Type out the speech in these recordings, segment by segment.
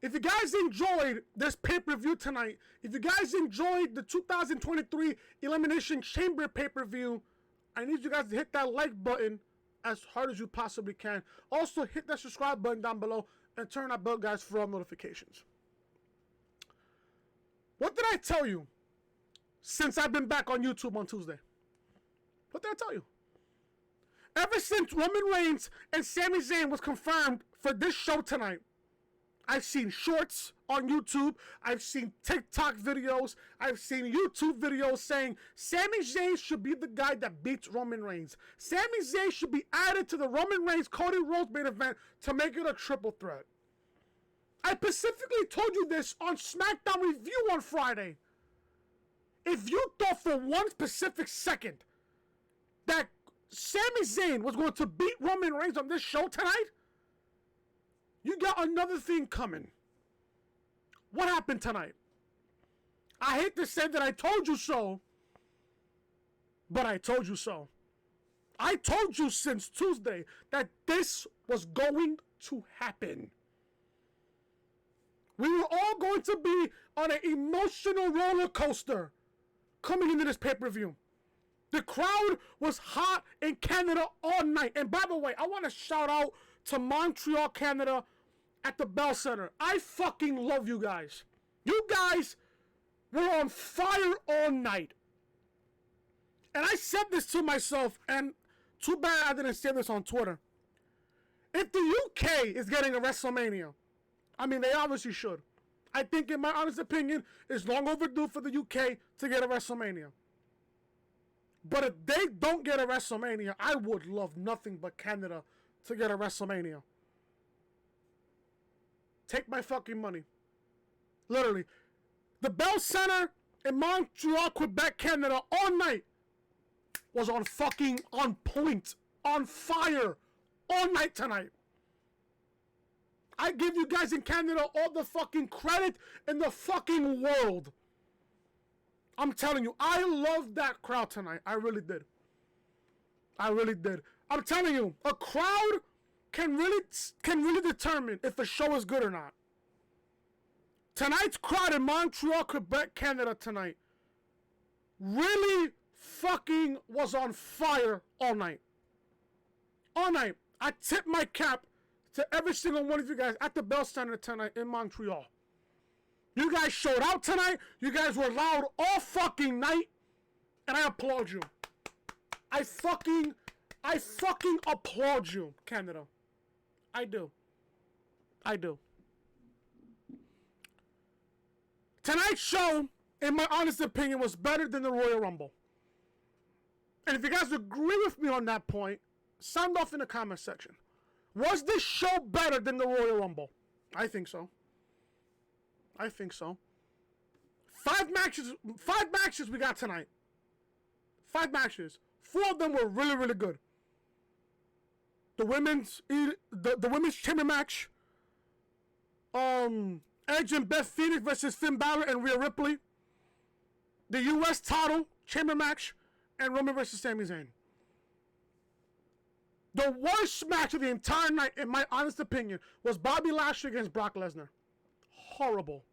If you guys enjoyed this pay-per-view tonight, if you guys enjoyed the 2023 Elimination Chamber pay-per-view, I need you guys to hit that like button as hard as you possibly can. Also, hit that subscribe button down below and turn that bell, guys, for all notifications. What did I tell you since I've been back on YouTube on Tuesday? What did I tell you? Ever since Roman Reigns and Sami Zayn was confirmed for this show tonight, I've seen shorts on YouTube, I've seen TikTok videos, I've seen YouTube videos saying Sami Zayn should be the guy that beats Roman Reigns. Sami Zayn should be added to the Roman Reigns-Cody Rhodes main event to make it a triple threat. I specifically told you this on SmackDown Review on Friday. If you thought for one specific second that Sami Zayn was going to beat Roman Reigns on this show tonight, you got another thing coming. What happened tonight? I hate to say that I told you so, but I told you so. I told you since Tuesday that this was going to happen. We were all going to be on an emotional roller coaster coming into this pay-per-view. The crowd was hot in Canada all night. And by the way, I want to shout out to Montreal, Canada at the Bell Center. I fucking love you guys. You guys were on fire all night. And I said this to myself, and too bad I didn't say this on Twitter. If the UK is getting a WrestleMania, I mean, they obviously should. I think, in my honest opinion, it's long overdue for the UK to get a WrestleMania. But if they don't get a WrestleMania, I would love nothing but Canada to get a WrestleMania. Take my fucking money. Literally. The Bell Center in Montreal, Quebec, Canada, all night was on point. On fire. All night tonight. I give you guys in Canada all the fucking credit in the fucking world. I'm telling you, I loved that crowd tonight. I really did. I really did. I'm telling you, a crowd can really determine if a show is good or not. Tonight's crowd in Montreal, Quebec, Canada tonight really fucking was on fire all night. All night. I tip my cap to every single one of you guys at the Bell Center tonight in Montreal. You guys showed out tonight. You guys were loud all fucking night. And I applaud you. I fucking applaud you, Canada. I do. I do. Tonight's show, in my honest opinion, was better than the Royal Rumble. And if you guys agree with me on that point, sound off in the comment section. Was this show better than the Royal Rumble? I think so. I think so. 5 matches we got tonight. 5 matches. 4 of them were really, really good. The women's chamber match. Edge and Beth Phoenix versus Finn Bálor and Rhea Ripley. The US title chamber match. And Roman versus Sami Zayn. The worst match of the entire night, in my honest opinion, was Bobby Lashley against Brock Lesnar. Horrible.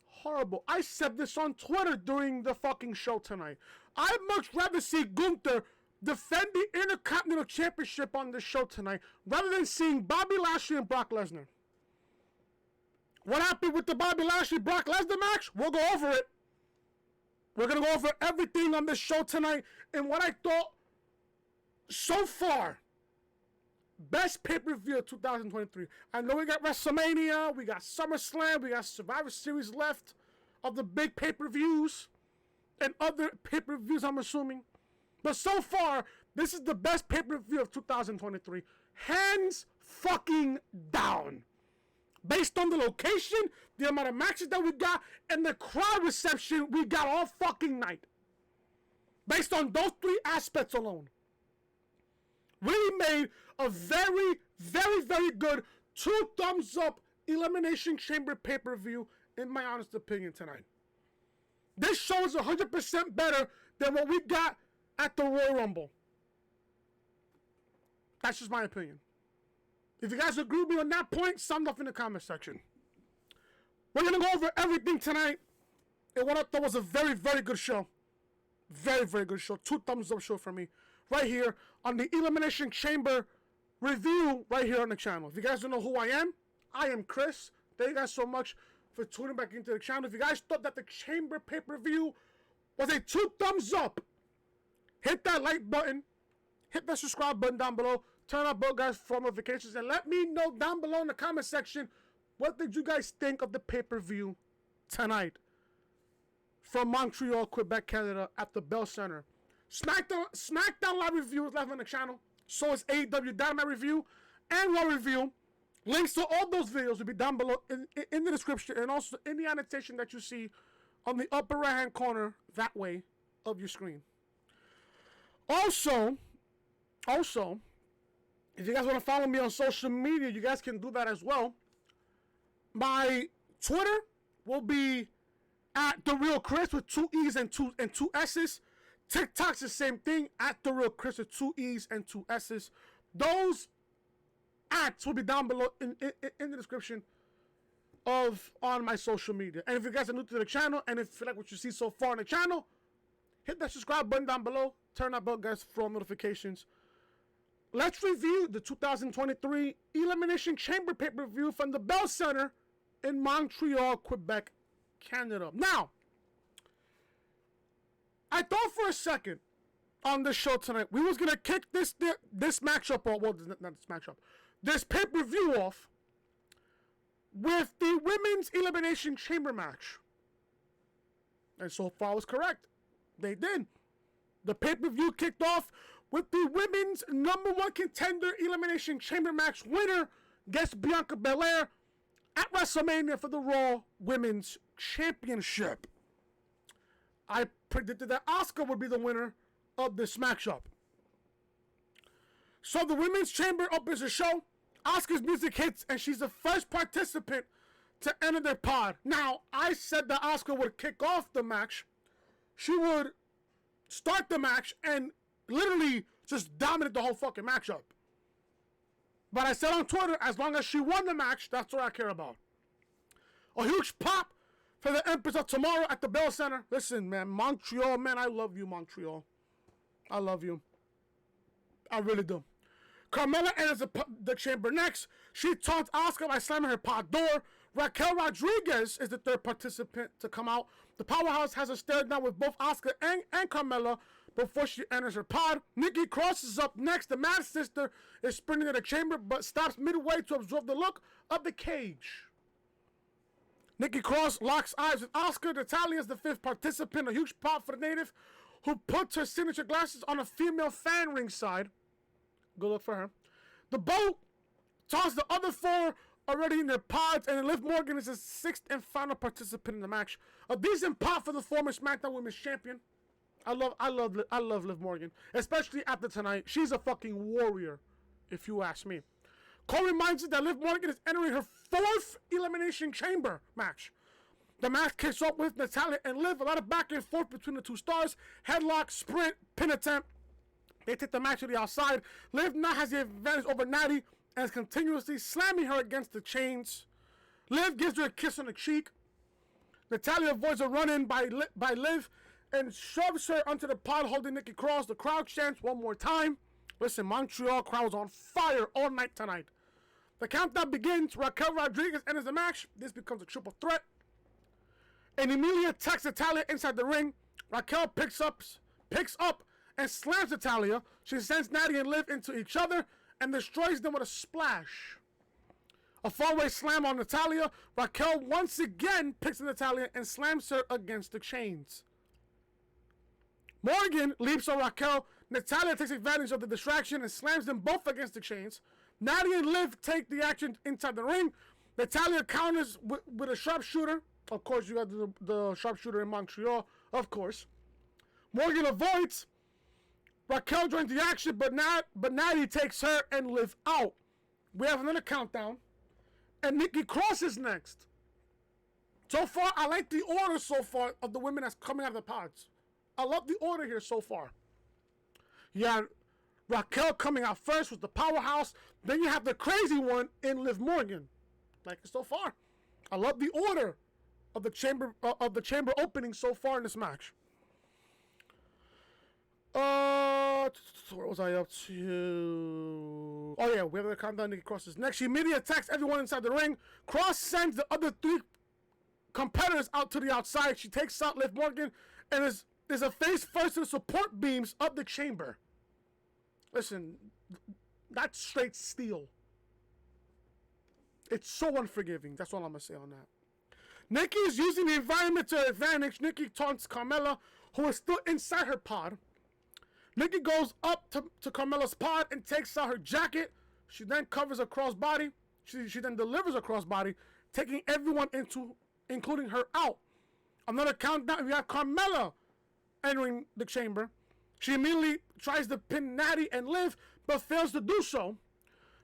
Horrible. I said this on Twitter during the fucking show tonight. I'd much rather see Gunther defend the Intercontinental Championship on this show tonight rather than seeing Bobby Lashley and Brock Lesnar. What happened with the Bobby Lashley-Brock Lesnar match? We'll go over it. We're going to go over everything on this show tonight and what I thought so far, best pay-per-view of 2023. I know we got WrestleMania, we got SummerSlam, we got Survivor Series left of the big pay-per-views and other pay-per-views, I'm assuming. But so far, this is the best pay-per-view of 2023. Hands fucking down. Based on the location, the amount of matches that we got, and the crowd reception we got all fucking night. Based on those 3 aspects alone. We made a very, very, very good 2 thumbs up Elimination Chamber pay-per-view, in my honest opinion, tonight. This show is 100% better than what we got at the Royal Rumble. That's just my opinion. If you guys agree with me on that point, sound off in the comment section. We're going to go over everything tonight. And what I thought was a very, very good show. Very, very good show. 2 thumbs up show for me. Right here on the Elimination Chamber review right here on the channel. If you guys don't know who I am Chris. Thank you guys so much for tuning back into the channel. If you guys thought that the Chamber pay-per-view was a 2 thumbs up, hit that like button. Hit that subscribe button down below. Turn on bell, guys, for notifications. And let me know down below in the comment section, what did you guys think of the pay-per-view tonight from Montreal, Quebec, Canada at the Bell Center. SmackDown Live review is live on the channel. So is AEW Dynamite review and Raw review. Links to all those videos will be down below in the description and also in the annotation that you see on the upper right-hand corner that way of your screen. Also, if you guys want to follow me on social media, you guys can do that as well. My Twitter will be at The Real Chris with 2 E's and two S's. TikTok's the same thing, at The Real Chris with 2 E's and 2 S's. Those ats will be down below in the description on my social media. And if you guys are new to the channel and if you like what you see so far on the channel, hit that subscribe button down below. Turn that bell, guys, for notifications. Let's review the 2023 Elimination Chamber pay-per-view from the Bell Center in Montreal, Quebec, Canada. Now, I thought for a second on the show tonight we was gonna kick this matchup off. Well, not this matchup, this pay-per-view off with the Women's Elimination Chamber match, and so far I was correct. They did. The pay-per-view kicked off with the Women's #1 Contender Elimination Chamber match. Winner gets Bianca Belair at WrestleMania for the Raw Women's Championship. I predicted that Asuka would be the winner of this matchup. So the Women's Chamber opens the show. Asuka's music hits, and she's the first participant to enter their pod. Now, I said that Asuka would kick off the match. She would start the match and literally just dominate the whole fucking matchup. But I said on Twitter, as long as she won the match, that's what I care about. A huge pop for the Empress of Tomorrow at the Bell Center. Listen, man, Montreal, man, I love you, Montreal. I love you. I really do. Carmella enters the chamber next. She taunts Asuka by slamming her pod door. Raquel Rodriquez is the third participant to come out. The Powerhouse has a stare down with both Asuka and Carmella before she enters her pod. Nikki crosses up next. The Mad Sister is sprinting to the chamber but stops midway to absorb the look of the cage. Nikki Cross locks eyes with Asuka. Natalya is the fifth participant. A huge pop for the native who puts her signature glasses on a female fan ringside. Good luck for her. The Boat tosses the other 4 already in their pods, and Liv Morgan is the 6th and final participant in the match. A decent pop for the former SmackDown Women's Champion. I love Liv Morgan, especially after tonight. She's a fucking warrior, if you ask me. Cole reminds us that Liv Morgan is entering her 4th Elimination Chamber match. The match kicks off with Natalya and Liv. A lot of back and forth between the 2 stars. Headlock, sprint, pin attempt. They take the match to the outside. Liv now has the advantage over Natty and is continuously slamming her against the chains. Liv gives her a kiss on the cheek. Natalya avoids a run-in by Liv and shoves her onto the pod holding Nikki Cross. The crowd chants one more time. Listen, Montreal crowd was on fire all night tonight. The countdown begins. Raquel Rodriquez enters the match. This becomes a triple threat. And Emilia attacks Natalya inside the ring. Raquel picks up and slams Natalya. She sends Natty and Liv into each other and destroys them with a splash. A far-away slam on Natalya. Raquel once again picks Natalya and slams her against the chains. Morgan leaps on Raquel. Natalya takes advantage of the distraction and slams them both against the chains. Natty and Liv take the action inside the ring. Natalya counters with a sharpshooter. Of course, you got the sharpshooter in Montreal, of course. Morgan avoids. Raquel joins the action, but Natty takes her and Liv out. We have another countdown. And Nikki Cross is next. So far, I like the order so far of the women that's coming out of the pods. I love the order here so far. You have Raquel coming out first with the Powerhouse. Then you have the crazy one in Liv Morgan. Like it so far. I love the order of the chamber opening so far in this match. What was I up to? Oh yeah, we have the countdown. Nikki Cross's next. She immediately attacks everyone inside the ring. Cross sends the other 3 competitors out to the outside. She takes out Liv Morgan and is a face first to the support beams of the chamber. Listen, that's straight steel. It's so unforgiving. That's all I'm gonna say on that. Nikki is using the environment to her advantage. Nikki taunts Carmella, who is still inside her pod. Nikki goes up to Carmella's pod and takes out her jacket. She then covers a crossbody. She then delivers a crossbody, taking everyone including her out. Another countdown. We have Carmella entering the chamber. She immediately tries to pin Natty and Liv, but fails to do so.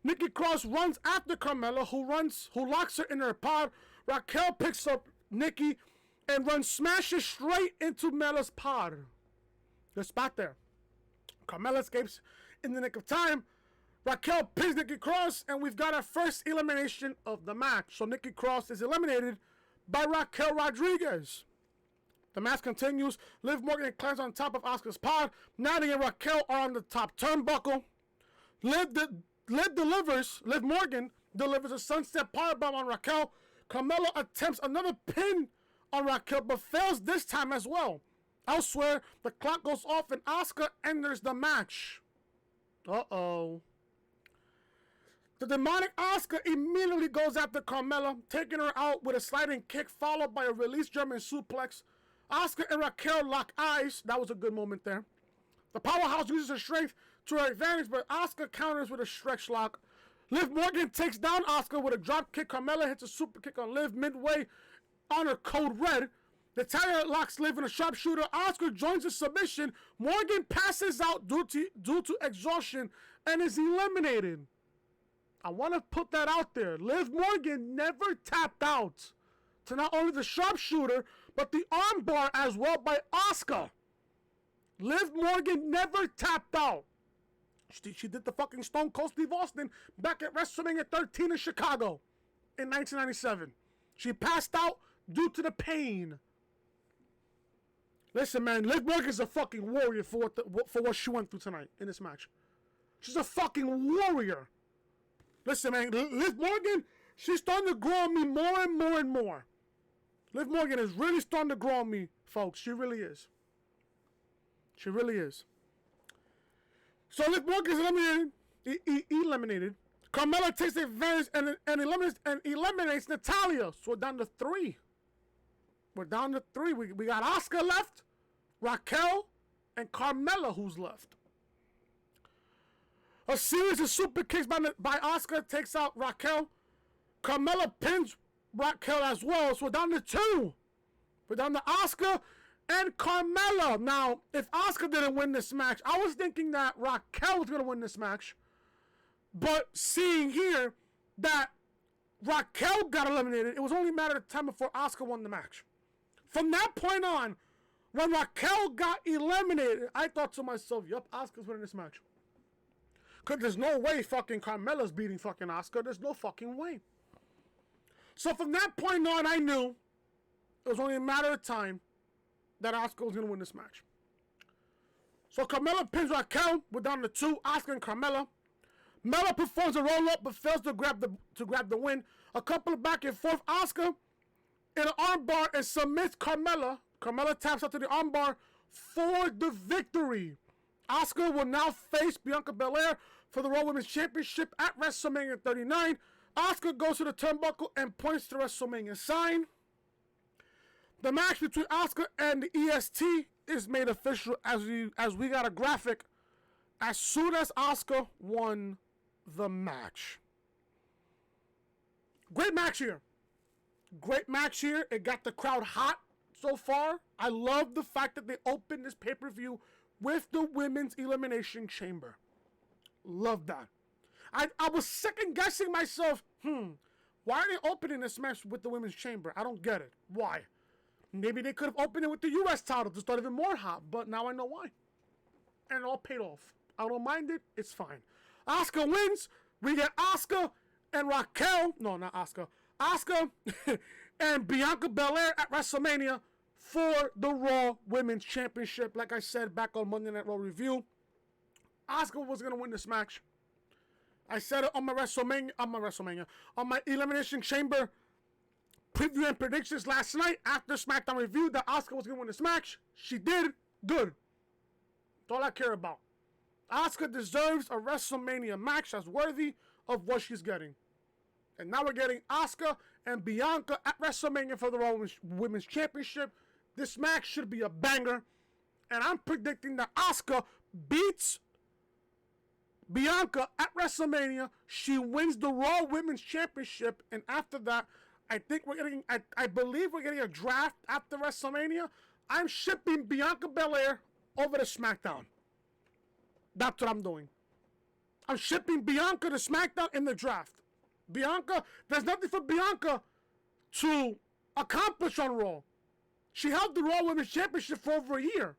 Nikki Cross runs after Carmella, who locks her in her pod. Raquel picks up Nikki and smashes straight into Mella's pod. Good spot there. Carmella escapes in the nick of time. Raquel pins Nikki Cross, and we've got our first elimination of the match. So Nikki Cross is eliminated by Raquel Rodriquez. The match continues. Liv Morgan climbs on top of Asuka's pod. Natty and Raquel are on the top turnbuckle. Liv Morgan delivers a sunset powerbomb on Raquel. Carmella attempts another pin on Raquel, but fails this time as well. Elsewhere, the clock goes off and Asuka enters the match. Uh-oh. The demonic Asuka immediately goes after Carmella, taking her out with a sliding kick followed by a released German suplex. Asuka and Raquel lock eyes. That was a good moment there. The powerhouse uses her strength to her advantage, but Asuka counters with a stretch lock. Liv Morgan takes down Asuka with a drop kick. Carmella hits a super kick on Liv midway on her code red. Natalya locks Liv in a sharpshooter. Asuka joins the submission. Morgan passes out due to exhaustion and is eliminated. I want to put that out there. Liv Morgan never tapped out to not only the sharpshooter, but the armbar as well by Asuka. Liv Morgan never tapped out. She did the fucking Stone Cold Steve Austin back at WrestleMania 13 in Chicago in 1997. She passed out due to the pain. Listen, man, Liv Morgan's a fucking warrior for what she went through tonight in this match. She's a fucking warrior. Listen, man, Liv Morgan, she's starting to grow on me more and more and more. Liv Morgan is really starting to grow on me, folks. She really is. She really is. So Liv Morgan is eliminated. Carmella takes advantage and eliminates Natalya. So we're down to 3. We're down to 3. We got Asuka left, Raquel, and Carmella who's left. A series of super kicks by Asuka takes out Raquel. Carmella pins Raquel as well. So we're down to 2. We're down to Asuka and Carmella. Now, if Asuka didn't win this match, I was thinking that Raquel was going to win this match. But seeing here that Raquel got eliminated, it was only a matter of time before Asuka won the match. From that point on, when Raquel got eliminated, I thought to myself, yup, Asuka's winning this match. Because there's no way fucking Carmella's beating fucking Asuka. There's no fucking way. So from that point on, I knew it was only a matter of time that Asuka was going to win this match. So Carmella pins Raquel. We're down to 2, Asuka and Carmella. Mella performs a roll-up but fails to grab the win. A couple of back and forth. Asuka in an armbar and submits Carmella. Carmella taps out to the armbar for the victory. Asuka will now face Bianca Belair for the Raw Women's Championship at WrestleMania 39. Asuka goes to the turnbuckle and points to the WrestleMania sign. The match between Asuka and the EST is made official as we got a graphic as soon as Asuka won the match. Great match here. Great match here. It got the crowd hot so far. I love the fact that they opened this pay-per-view with the Women's Elimination Chamber. Love that. I was second-guessing myself. Why are they opening this match with the Women's Chamber? I don't get it. Why? Maybe they could have opened it with the U.S. title to start even more hot, but now I know why. And it all paid off. I don't mind it. It's fine. Asuka wins. We get Asuka and Raquel. No, not Asuka. Asuka and Bianca Belair at WrestleMania for the Raw Women's Championship. Like I said back on Monday Night Raw review, Asuka was going to win this match. I said it on my on my Elimination Chamber preview and predictions last night after SmackDown review that Asuka was going to win this match. She did. Good. That's all I care about. Asuka deserves a WrestleMania match that's worthy of what she's getting. And now we're getting Asuka and Bianca at WrestleMania for the Raw Women's Championship. This match should be a banger. And I'm predicting that Asuka beats Bianca at WrestleMania. She wins the Raw Women's Championship. And after that, I believe we're getting a draft after WrestleMania. I'm shipping Bianca Belair over to SmackDown. That's what I'm doing. I'm shipping Bianca to SmackDown in the draft. Bianca, there's nothing for Bianca to accomplish on Raw. She held the Raw Women's Championship for over a year.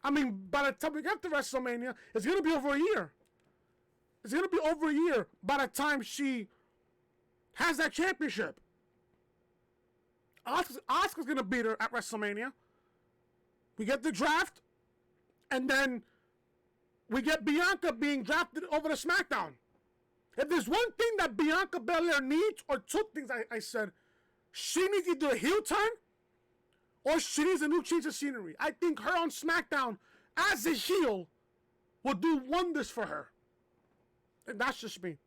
I mean, by the time we get to WrestleMania, it's going to be over a year. It's going to be over a year by the time she has that championship. Asuka's going to beat her at WrestleMania. We get the draft, and then we get Bianca being drafted over to SmackDown. If there's one thing that Bianca Belair needs, or two things I said, she needs either a heel turn or she needs a new change of scenery. I think her on SmackDown as a heel will do wonders for her. And that's just me.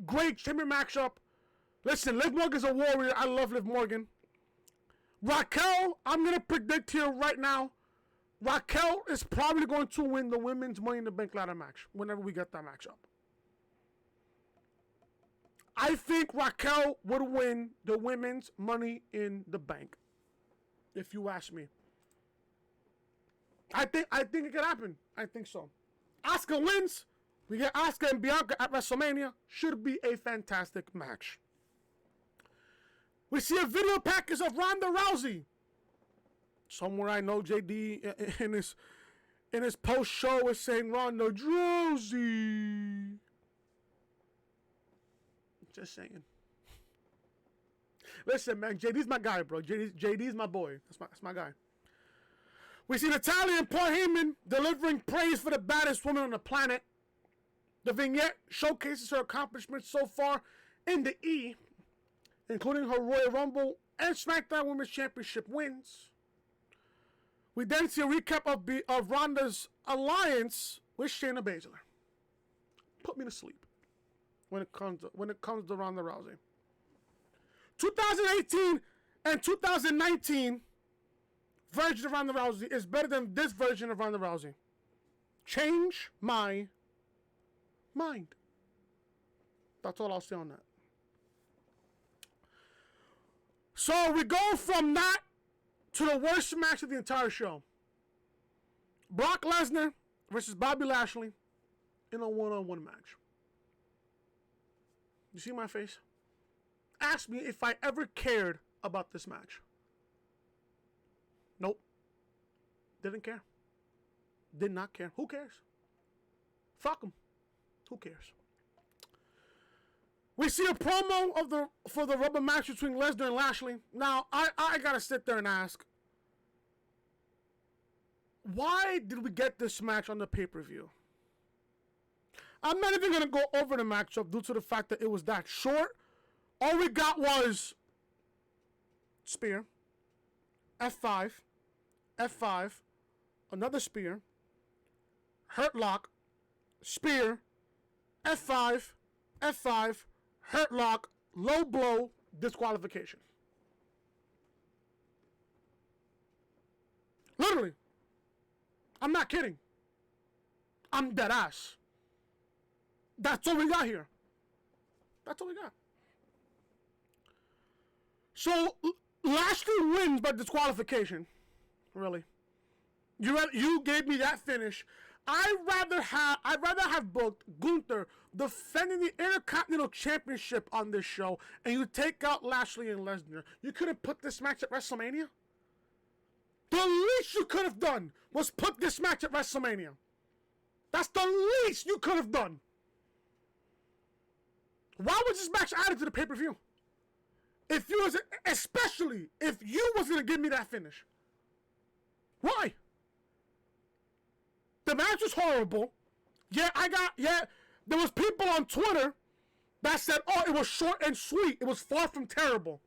Great champion matchup. Listen, Liv Morgan's a warrior. I love Liv Morgan. Raquel, I'm going to predict here right now, Raquel is probably going to win the women's Money in the Bank ladder match whenever we get that matchup. I think Raquel would win the women's Money in the Bank, if you ask me. I think it could happen. I think so. Asuka wins. We get Asuka and Bianca at WrestleMania. Should be a fantastic match. We see a video package of Ronda Rousey. Somewhere I know JD in his post show is saying Ronda Rousey. Just saying. Listen, man, JD's my guy, bro. JD's my boy. That's my guy. We see Natalya and Paul Heyman delivering praise for the baddest woman on the planet. The vignette showcases her accomplishments so far in the E, including her Royal Rumble and SmackDown Women's Championship wins. We then see a recap of Ronda's alliance with Shayna Baszler. Put me to sleep when it comes to Ronda Rousey. 2018 and 2019 version of Ronda Rousey is better than this version of Ronda Rousey. Change my mind. That's all I'll say on that. So we go from that to the worst match of the entire show. Brock Lesnar versus Bobby Lashley in a one-on-one match. You see my face? Ask me if I ever cared about this match. Nope. Didn't care. Did not care. Who cares? Fuck them. Who cares? We see a promo for the rubber match between Lesnar and Lashley. Now, I gotta sit there and ask, why did we get this match on the pay-per-view? I'm not even gonna go over the matchup due to the fact that it was that short. All we got was spear, F5, F5, another spear, hurt lock, spear, F5, F5, hurt lock, low blow, disqualification. Literally. I'm not kidding. I'm dead ass. That's all we got here. That's all we got. So, Lashley wins by disqualification. Really. You gave me that finish. I'd rather have booked Gunther defending the Intercontinental Championship on this show, and you take out Lashley and Lesnar. You could have put this match at WrestleMania. The least you could have done was put this match at WrestleMania. That's the least you could have done. Why was this match added to the pay-per-view? If you was, especially if you was gonna give me that finish. Why? The match was horrible. Yeah, there was people on Twitter that said, oh, it was short and sweet. It was far from terrible.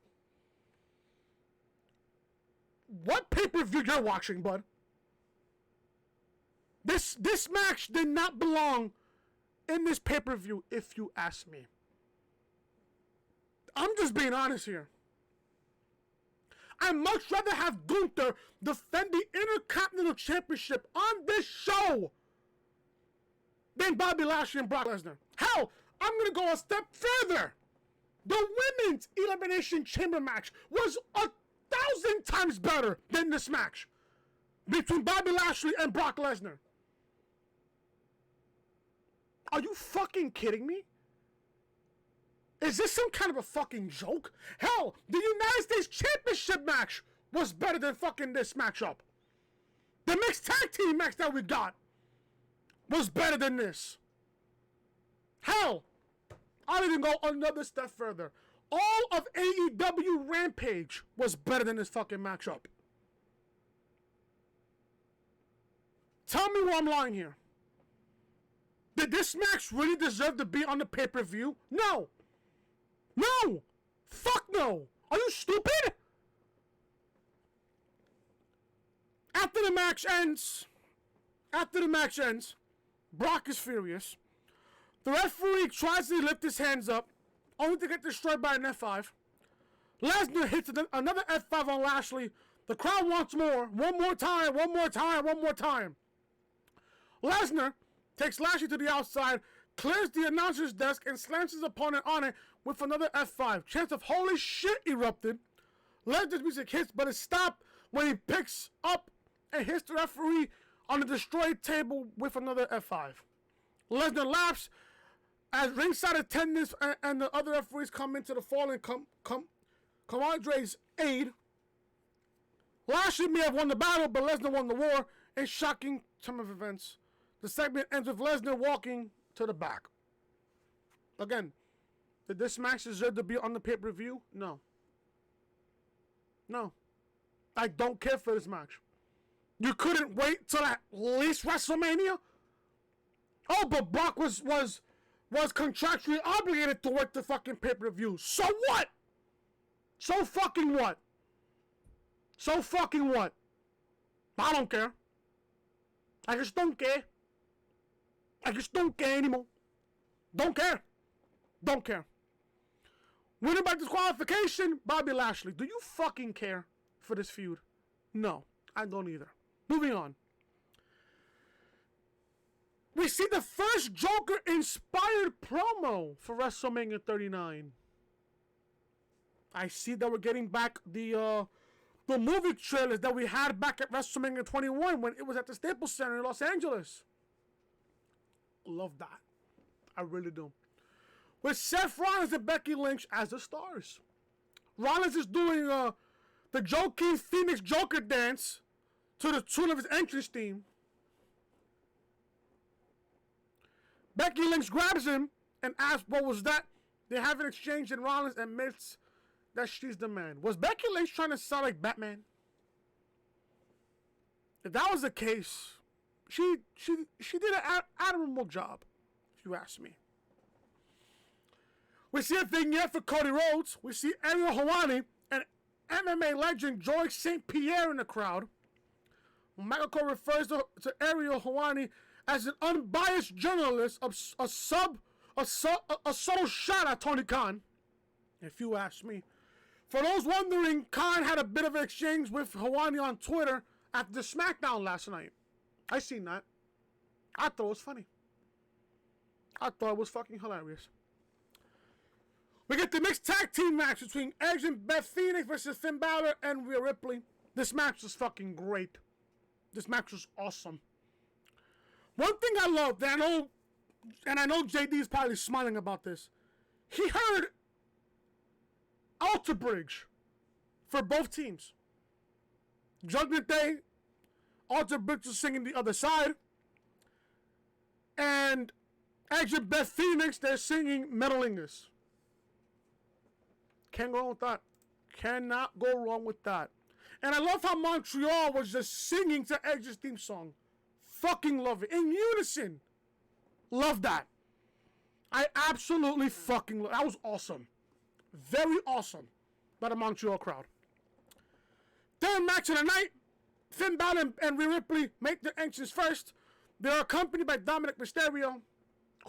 What pay-per-view you're watching, bud? This match did not belong in this pay-per-view, if you ask me. I'm just being honest here. I'd much rather have Gunther defend the Intercontinental Championship on this show than Bobby Lashley and Brock Lesnar. Hell, I'm going to go a step further. The Women's Elimination Chamber match was 1,000 times better than this match between Bobby Lashley and Brock Lesnar. Are you fucking kidding me? Is this some kind of a fucking joke? Hell, the United States Championship match was better than fucking this matchup. The mixed tag team match that we got was better than this. Hell, I'll even go another step further. All of AEW Rampage was better than this fucking matchup. Tell me where I'm lying here. Did this match really deserve to be on the pay-per-view? No. No! Fuck no! Are you stupid? After the match ends, Brock is furious. The referee tries to lift his hands up, only to get destroyed by an F5. Lesnar hits another F5 on Lashley. The crowd wants more. One more time. Lesnar takes Lashley to the outside, clears the announcer's desk, and slams his opponent on it with another F5. Chants of holy shit erupted. Lesnar's music hits, but it stopped when he picks up and hits the referee on the destroyed table with another F5. Lesnar laughs as ringside attendants and the other referees come into the fallen Comandre's aid. Lashley may have won the battle, but Lesnar won the war in shocking turn of events. The segment ends with Lesnar walking to the back. Again, did this match deserve to be on the pay-per-view? No. No. I don't care for this match. You couldn't wait till at least WrestleMania? Oh, but Brock was contractually obligated to work the fucking pay-per-view. So what? So fucking what? So fucking what? I don't care. I just don't care. I just don't care anymore. Don't care. Don't care. Winner by disqualification, Bobby Lashley. Do you fucking care for this feud? No, I don't either. Moving on. We see the first Joker-inspired promo for WrestleMania 39. I see that we're getting back the movie trailers that we had back at WrestleMania 21 when it was at the Staples Center in Los Angeles. Love that. I really do. With Seth Rollins and Becky Lynch as the stars. Rollins is doing the Joaquin Phoenix Joker dance to the tune of his entrance theme. Becky Lynch grabs him and asks, what was that? They have an exchange and Rollins admits that she's the man. Was Becky Lynch trying to sound like Batman? If that was the case, she did an admirable job, if you ask me. We see a vignette for Cody Rhodes. We see Ariel Helwani and MMA legend George St. Pierre in the crowd. Michael Cole refers to Ariel Helwani as an unbiased journalist, a subtle shot at Tony Khan, if you ask me. For those wondering, Khan had a bit of an exchange with Helwani on Twitter after the SmackDown last night. I seen that. I thought it was funny. I thought it was fucking hilarious. We get the mixed tag team match between Edge and Beth Phoenix versus Finn Bálor and Rhea Ripley. This match was fucking great. This match was awesome. One thing I love, that I know JD is probably smiling about this. He heard Alter Bridge for both teams. Judgment Day, Alter Bridge was singing the other side. And Edge and Beth Phoenix, they're singing Metalingus. Can't go wrong with that. Cannot go wrong with that. And I love how Montreal was just singing to Edge's theme song. Fucking love it. In unison. Love that. I absolutely fucking love it. That was awesome. Very awesome by the Montreal crowd. Third match of the night. Finn Balor and Rhea Ripley make their entrance first. They're accompanied by Dominic Mysterio,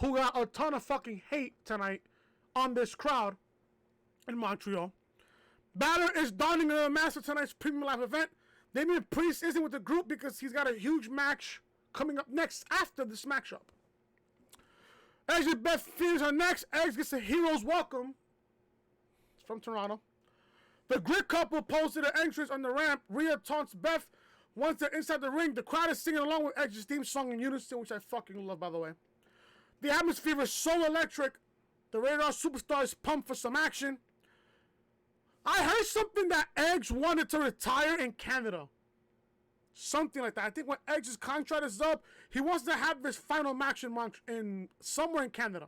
who got a ton of fucking hate tonight on this crowd in Montreal. Balor is donning the mask for tonight's premium live event. Damien Priest isn't with the group because he's got a huge match coming up next after this matchup. Edge and Beth Phoenix are next. Edge gets a hero's welcome. It's from Toronto. The Grid couple posted their entrance on the ramp. Rhea taunts Beth. Once they're inside the ring, the crowd is singing along with Edge's theme song in unison, which I fucking love, by the way. The atmosphere is so electric. The Radar Superstar is pumped for some action. I heard something that Edge wanted to retire in Canada. Something like that. I think when Edge's contract is up, he wants to have this final match in somewhere in Canada.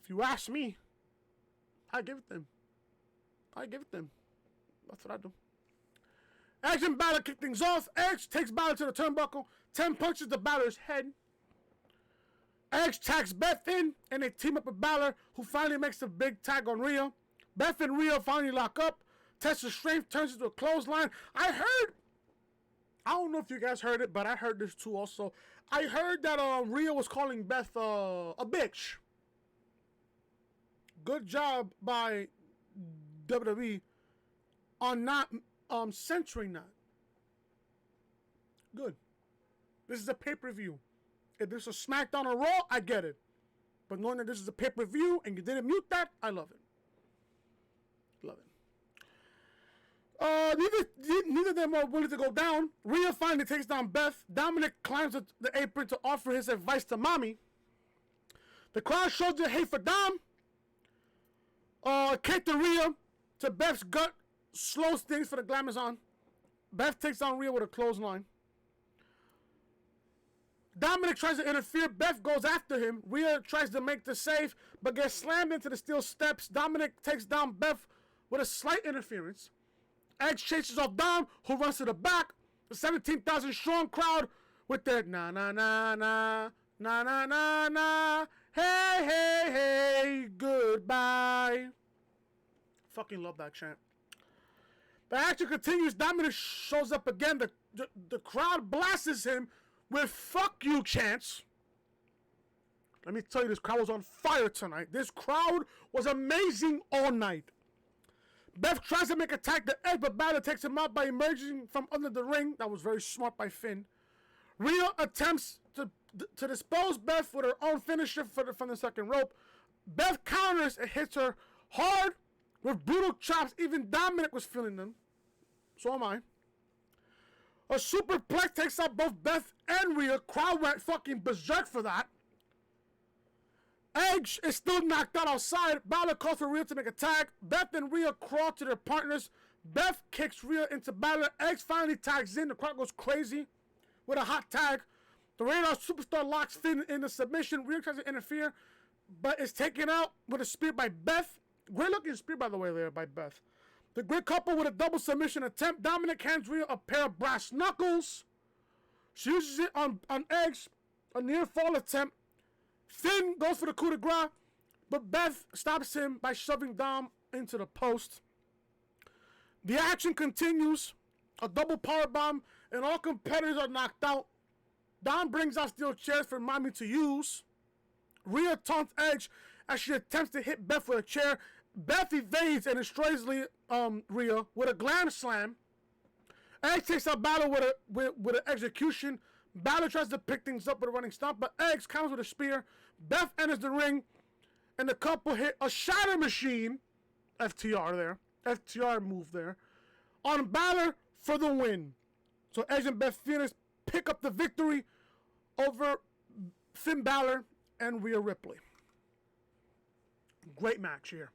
If you ask me, I give it them. I give it them. That's what I do. Edge and Balor kick things off. Edge takes Balor to the turnbuckle. 10 punches to Balor's head. Edge tags Beth in, and they team up with Balor, who finally makes a big tag on Rhea. Beth and Rhea finally lock up. Test of strength turns into a clothesline. I don't know if you guys heard it, but I heard this too also. I heard that Rhea was calling Beth a bitch. Good job by WWE on not censoring that. Good. This is a pay-per-view. If this is a SmackDown or Raw, I get it. But knowing that this is a pay-per-view and you didn't mute that, I love it. Love it. Neither of them are willing to go down. Rhea finally takes down Beth. Dominic climbs the apron to offer his advice to Mommy. The crowd shows their hate for Dom. Kick to Rhea to Beth's gut. Slows things for the Glamazon. Beth takes down Rhea with a clothesline. Dominic tries to interfere. Beth goes after him. Rhea tries to make the save, but gets slammed into the steel steps. Dominic takes down Beth with a slight interference. Edge chases off Dom, who runs to the back. The 17,000 strong crowd with their na na na na na na na na. Hey hey hey, goodbye. Fucking love that chant. The action continues. Dominic shows up again. The crowd blasts him with "fuck you" chants. Let me tell you, this crowd was on fire tonight. This crowd was amazing all night. Beth tries to make a tag to Edge, but Balor takes him out by emerging from under the ring. That was very smart by Finn. Rhea attempts to dispose Beth with her own finisher from the second rope. Beth counters and hits her hard with brutal chops. Even Dominic was feeling them. So am I. A superplex takes out both Beth and Rhea. Crowd went fucking berserk for that. Edge is still knocked out outside. Balor calls for Rhea to make a tag. Beth and Rhea crawl to their partners. Beth kicks Rhea into Balor. Edge finally tags in. The crowd goes crazy with a hot tag. The Radar Superstar locks Finn in the submission. Rhea tries to interfere, but is taken out with a spear by Beth. Great looking spear, by the way, there by Beth. The Grid couple with a double submission attempt. Dominic hands Rhea a pair of brass knuckles. She uses it on Edge. A near fall attempt. Finn goes for the coup de grace, but Beth stops him by shoving Dom into the post. The action continues. A double powerbomb, and all competitors are knocked out. Dom brings out steel chairs for Mommy to use. Rhea taunts Edge as she attempts to hit Beth with a chair. Beth evades and destroys Rhea with a glam slam. Edge takes out Balor with an execution. Balor tries to pick things up with a running stomp, but Edge comes with a spear. Beth enters the ring, and the couple hit a shatter machine, FTR there, FTR move there, on Balor for the win. So Edge and Beth Phoenix pick up the victory over Finn Balor and Rhea Ripley. Great match here.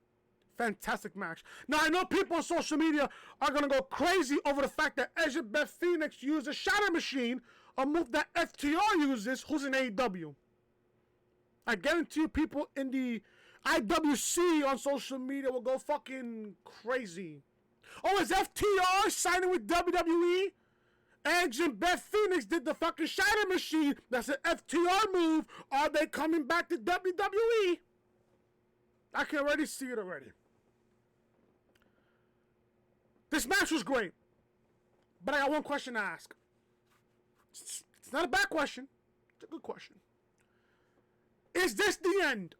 Fantastic match. Now, I know people on social media are going to go crazy over the fact that Edge and Beth Phoenix used a shatter machine, a move that FTR uses, who's in AEW. I guarantee you people in the... IWC on social media will go fucking crazy. Oh, is FTR signing with WWE? Edge and Beth Phoenix did the fucking Shatter Machine. That's an FTR move. Are they coming back to WWE? I can already see it already. This match was great. But I got one question to ask. It's not a bad question. It's a good question. Is this the end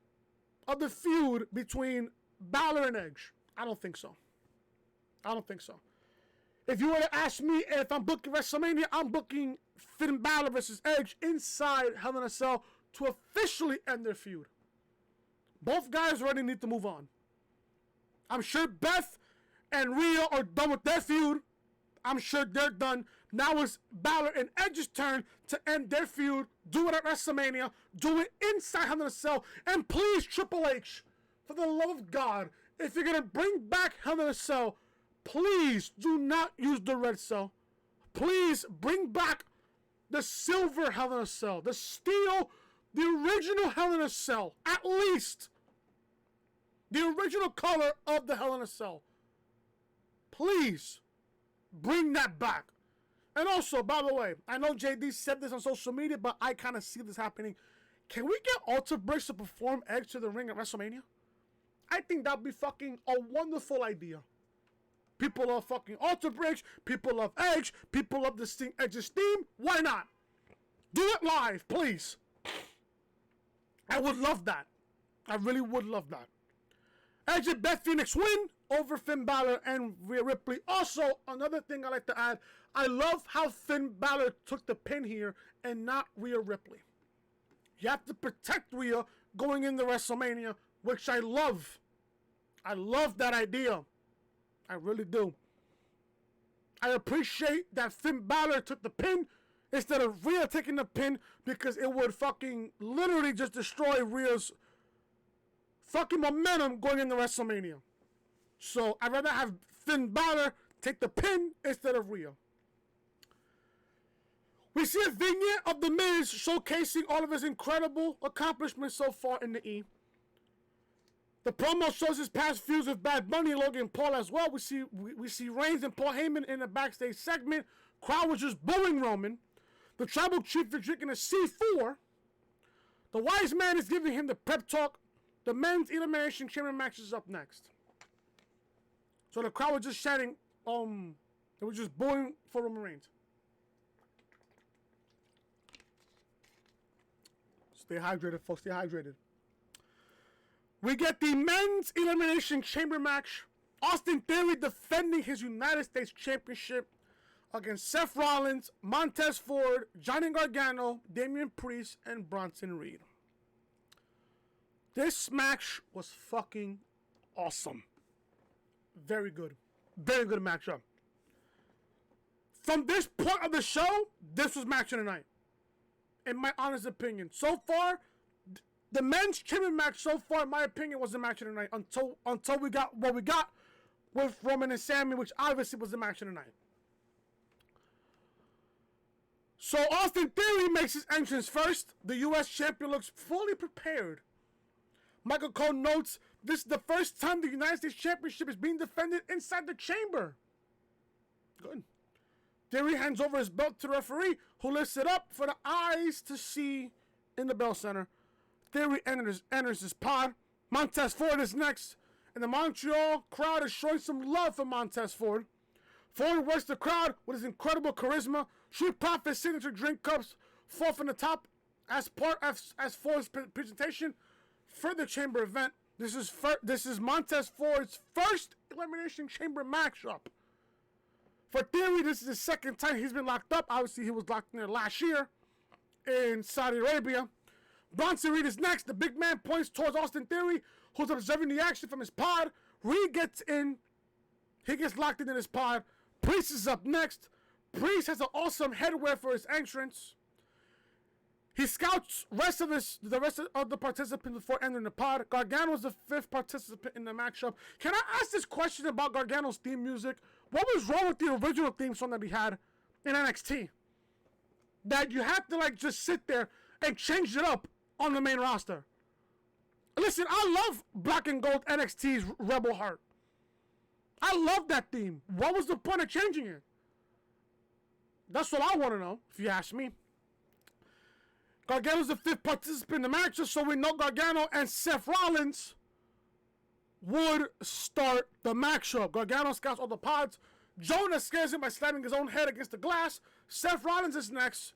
of the feud between Bálor and Edge? I don't think so. I don't think so. If you were to ask me if I'm booking WrestleMania, I'm booking Finn Bálor versus Edge inside Hell in a Cell to officially end their feud. Both guys already need to move on. I'm sure Beth and Rhea are done with their feud. I'm sure they're done. Now it's Bálor and Edge's turn to end their feud. Do it at WrestleMania. Do it inside Hell in a Cell. And please, Triple H, for the love of God, if you're going to bring back Hell in a Cell, please do not use the red cell. Please bring back the silver Hell in a Cell. The steel, the original Hell in a Cell. At least the original color of the Hell in a Cell. Please bring that back. And also, by the way, I know JD said this on social media, but I kind of see this happening. Can we get Alter Bridge to perform Edge to the ring at WrestleMania? I think that would be fucking a wonderful idea. People love fucking Alter Bridge. People love Edge. People love the Sting Edge's theme. Why not? Do it live, please. I would love that. I really would love that. Edge and Beth Phoenix win over Finn Bálor and Rhea Ripley. Also, another thing I like to add, I love how Finn Bálor took the pin here and not Rhea Ripley. You have to protect Rhea going into WrestleMania, which I love. I love that idea. I really do. I appreciate that Finn Bálor took the pin instead of Rhea taking the pin, because it would fucking literally just destroy Rhea's fucking momentum going into WrestleMania. So I'd rather have Finn Bálor take the pin instead of Rhea. We see a vignette of The Miz showcasing all of his incredible accomplishments so far in the E. The promo shows his past feuds with Bad Bunny, Logan Paul as well. We see Reigns and Paul Heyman in a backstage segment. Crowd was just booing Roman. The tribal chief is drinking a C4. The wise man is giving him the prep talk. The men's elimination chamber match is up next. So the crowd was just shouting, they were just booing for Roman Reigns. Stay hydrated, folks, stay hydrated. We get the men's elimination chamber match. Austin Theory defending his United States Championship against Seth Rollins, Montez Ford, Johnny Gargano, Damien Priest, and Bronson Reed. This match was fucking awesome. Very good. Very good matchup. From this point of the show, this was match of the night. In my honest opinion. So far, the men's champion match so far, in my opinion, was the match of the night. Until we got what we got with Roman and Sami, which obviously was the match of the night. So Austin Theory makes his entrance first. The U.S. champion looks fully prepared. Michael Cole notes, this is the first time the United States Championship is being defended inside the chamber. Good. Theory hands over his belt to the referee, who lifts it up for the eyes to see in the Bell Center. Theory enters his pod. Montez Ford is next, and the Montreal crowd is showing some love for Montez Ford. Ford works the crowd with his incredible charisma. Street Profits signature drink cups fall from the top as part of Ford's presentation for the chamber event. This is Montez Ford's first Elimination Chamber matchup. For Theory, this is the second time he's been locked up. Obviously, he was locked in there last year in Saudi Arabia. Bronson Reed is next. The big man points towards Austin Theory, who's observing the action from his pod. Reed gets in. He gets locked in his pod. Priest is up next. Priest has an awesome headwear for his entrance. He scouts the rest of the participants before entering the pod. Gargano is the fifth participant in the matchup. Can I ask this question about Gargano's theme music? What was wrong with the original theme song that he had in NXT? That you have to just sit there and change it up on the main roster. Listen, I love Black and Gold NXT's Rebel Heart. I love that theme. What was the point of changing it? That's what I want to know, if you ask me. Gargano's the 5th participant in the match, just so we know Gargano and Seth Rollins would start the matchup. Gargano scouts all the pods. Jonah scares him by slamming his own head against the glass. Seth Rollins is next.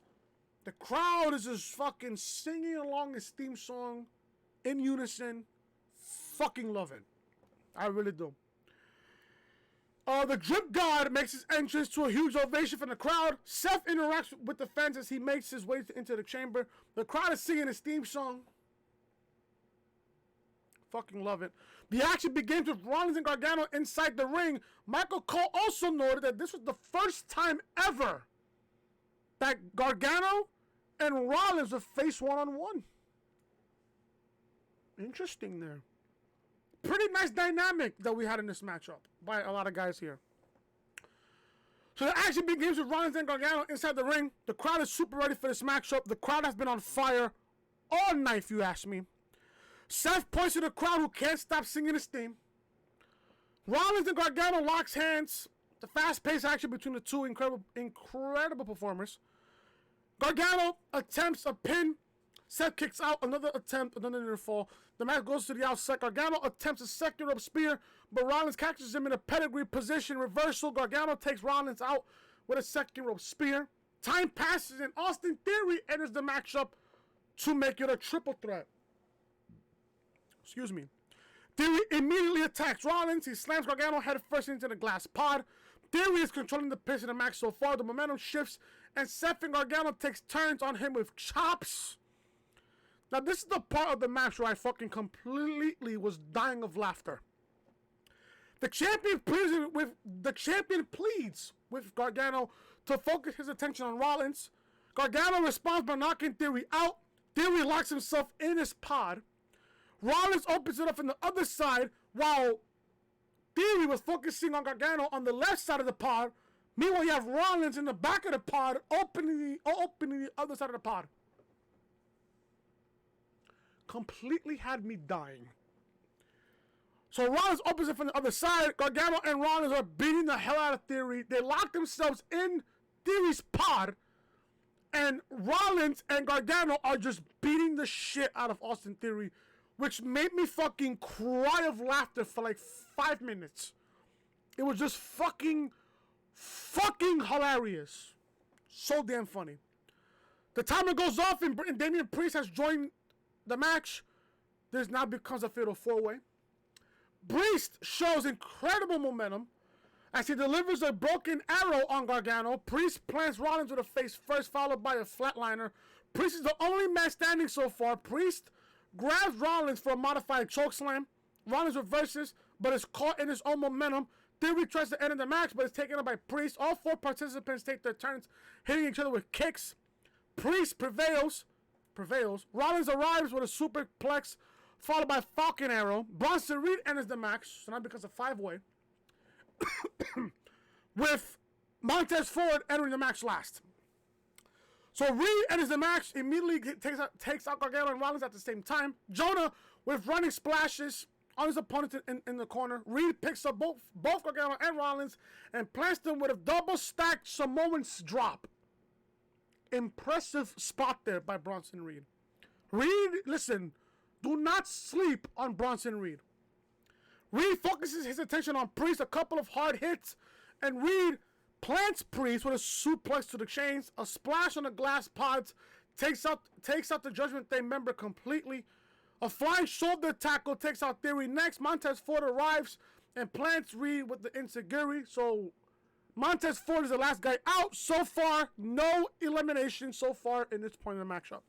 The crowd is just fucking singing along his theme song in unison. Fucking love it. I really do. The Drip God makes his entrance to a huge ovation from the crowd. Seth interacts with the fans as he makes his way into the chamber. The crowd is singing his theme song. Fucking love it. The action begins with Rollins and Gargano inside the ring. Michael Cole also noted that this was the first time ever that Gargano and Rollins would face one-on-one. Interesting there. Pretty nice dynamic that we had in this matchup by a lot of guys here. So the action begins with Rollins and Gargano inside the ring. The crowd is super ready for this matchup. The crowd has been on fire all night, if you ask me. Seth points to the crowd who can't stop singing his theme. Rollins and Gargano locks hands. The fast-paced action between the two incredible performers. Gargano attempts a pin. Seth kicks out, another attempt, another near fall. The match goes to the outside. Gargano attempts a second rope spear, but Rollins catches him in a pedigree position reversal. Gargano takes Rollins out with a second rope spear. Time passes and Austin Theory enters the matchup to make it a triple threat. Excuse me. Theory immediately attacks Rollins. He slams Gargano head first into the glass pod. Theory is controlling the pace of the match so far. The momentum shifts, and Seth and Gargano takes turns on him with chops. Now, this is the part of the match where I fucking completely was dying of laughter. The champion pleads with Gargano to focus his attention on Rollins. Gargano responds by knocking Theory out. Theory locks himself in his pod. Rollins opens it up from the other side while Theory was focusing on Gargano on the left side of the pod. Meanwhile, you have Rollins in the back of the pod opening the other side of the pod. Completely had me dying. So Rollins opens it from the other side. Gargano and Rollins are beating the hell out of Theory. They lock themselves in Theory's pod. And Rollins and Gargano are just beating the shit out of Austin Theory, which made me fucking cry of laughter for like 5 minutes. It was just fucking hilarious. So damn funny. The timer goes off and Damien Priest has joined the match. This now becomes a fatal 4-way. Priest shows incredible momentum as he delivers a broken arrow on Gargano. Priest plants Rollins with a face first, followed by a flatliner. Priest is the only man standing so far. Priest grabs Rollins for a modified chokeslam. Rollins reverses, but is caught in his own momentum. Theory tries to end the match, but is taken up by Priest. All 4 participants take their turns, hitting each other with kicks. Priest prevails. Rollins arrives with a superplex, followed by Falcon Arrow. Bronson Reed enters the match, so now becomes a 5-way. With Montez Ford entering the match last. So Reed enters the match, immediately takes out Gargano and Rollins at the same time. Jonah with running splashes on his opponent in the corner. Reed picks up both Gargano and Rollins and plants them with a double stacked Samoan's drop. Impressive spot there by Bronson Reed. Reed, listen, do not sleep on Bronson Reed. Reed focuses his attention on Priest, a couple of hard hits, and Reed plants Priest with a suplex to the chains, a splash on the glass pods, takes out the Judgment Day member completely. A flying shoulder tackle takes out Theory next. Montez Ford arrives and plants Reed with the Enziguri. So Montez Ford is the last guy out. So far, no elimination so far in this point of the matchup.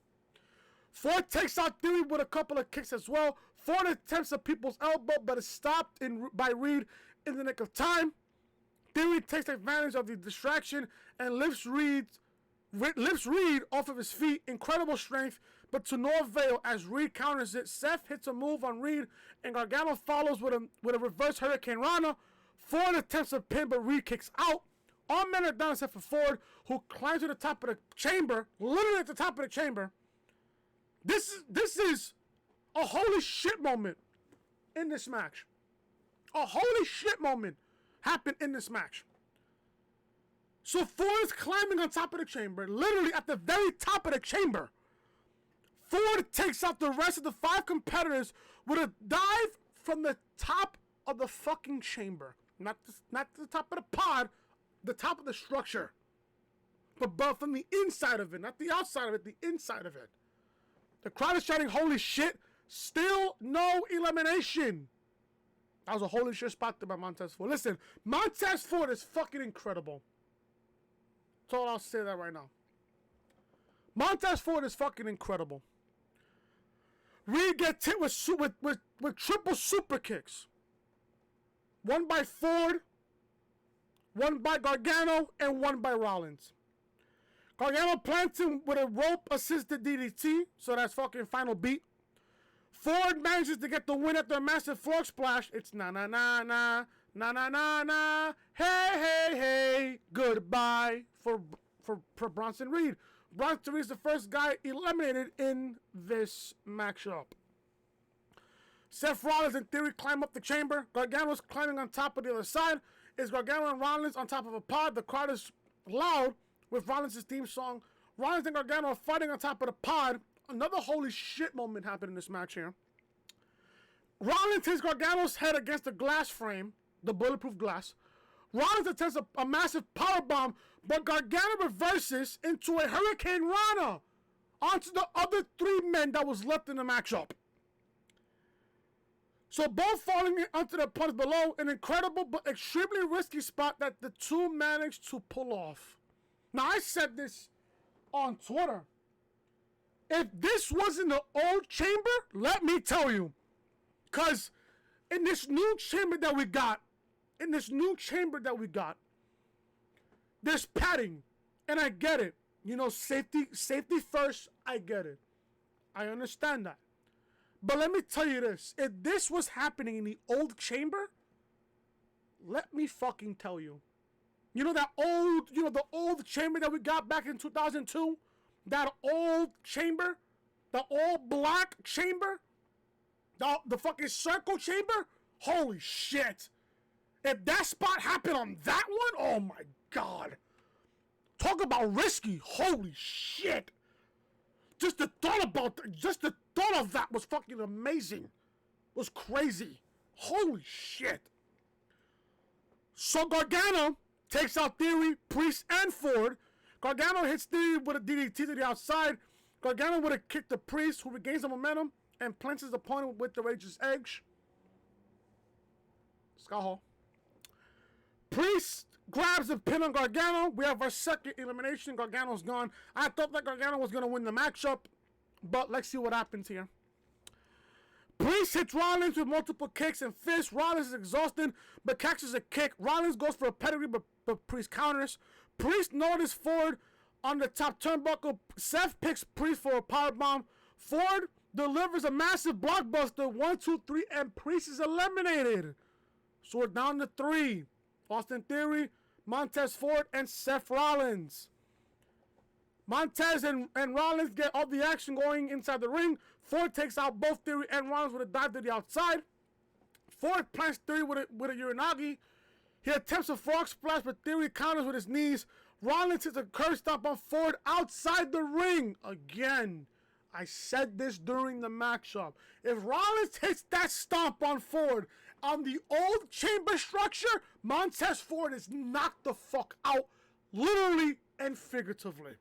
Ford takes out Theory with a couple of kicks as well. Ford attempts a people's elbow, but is stopped by Reed in the nick of time. Theory takes advantage of the distraction and lifts Reed off of his feet. Incredible strength, but to no avail as Reed counters it. Seth hits a move on Reed, and Gargano follows with a reverse Hurricane Rana. Ford attempts a pin, but Reed kicks out. All men are down except for Ford, who climbs to the top of the chamber, literally at the top of the chamber. This is a holy shit moment in this match. A holy shit moment happened in this match. So Ford is climbing on top of the chamber, literally at the very top of the chamber. Ford takes out the rest of the 5 competitors with a dive from the top of the fucking chamber. Not the top of the pod, the top of the structure. But from the inside of it, not the outside of it, the inside of it. The crowd is shouting, holy shit, still no elimination. That was a holy shit spot there by Montez Ford. Listen, Montez Ford is fucking incredible. That's all I'll say that right now. Montez Ford is fucking incredible. Reed gets hit with triple super kicks. One by Ford, one by Gargano, and one by Rollins. Gargano plants him with a rope-assisted DDT, so that's fucking final beat. Ford manages to get the win after a massive frog splash. It's na-na-na-na, na-na-na-na, hey, goodbye for Bronson Reed. Bronson Reed is the first guy eliminated in this matchup. Seth Rollins, in theory, climb up the chamber. Gargano's climbing on top of the other side. It's Gargano and Rollins on top of a pod. The crowd is loud with Rollins' theme song. Rollins and Gargano are fighting on top of the pod. Another holy shit moment happened in this match here. Rollins hits Gargano's head against the glass frame, the bulletproof glass. Rollins attempts a massive powerbomb, but Gargano reverses into a Hurricane Rana onto the other 3 men that was left in the matchup. So both falling onto the punch below, an incredible but extremely risky spot that the 2 managed to pull off. Now, I said this on Twitter. If this wasn't the old chamber, let me tell you. Because in this new chamber that we got, there's padding. And I get it. You know, safety first, I get it. I understand that. But let me tell you this. If this was happening in the old chamber, let me fucking tell you. You know the old chamber that we got back in 2002? That old chamber? The all black chamber? The fucking circle chamber? Holy shit. If that spot happened on that one, oh my god. Talk about risky. Holy shit. Just the thought of that was fucking amazing. Was crazy. Holy shit. So Gargano takes out Theory, Priest, and Ford. Gargano hits Theory with a DDT to the outside. Gargano would have kicked the Priest, who regains the momentum and plants his opponent with the Rage's Edge. Scott Hall. Priest grabs the pin on Gargano. We have our second elimination. Gargano's gone. I thought that Gargano was going to win the matchup, but let's see what happens here. Priest hits Rollins with multiple kicks and fists. Rollins is exhausted, but catches a kick. Rollins goes for a pedigree, but Priest counters. Priest notices Ford on the top turnbuckle. Seth picks Priest for a powerbomb. Ford delivers a massive blockbuster. 1, 2, 3, and Priest is eliminated. So we're down to 3. Austin Theory, Montez Ford, and Seth Rollins. Montez and Rollins get all the action going inside the ring. Ford takes out both Theory and Rollins with a dive to the outside. Ford plants Theory with a Uranagi. He attempts a frog splash, but Theory counters with his knees. Rollins hits a curb stomp on Ford outside the ring. Again, I said this during the matchup. If Rollins hits that stomp on Ford on the old chamber structure, Montez Ford is knocked the fuck out, literally and figuratively.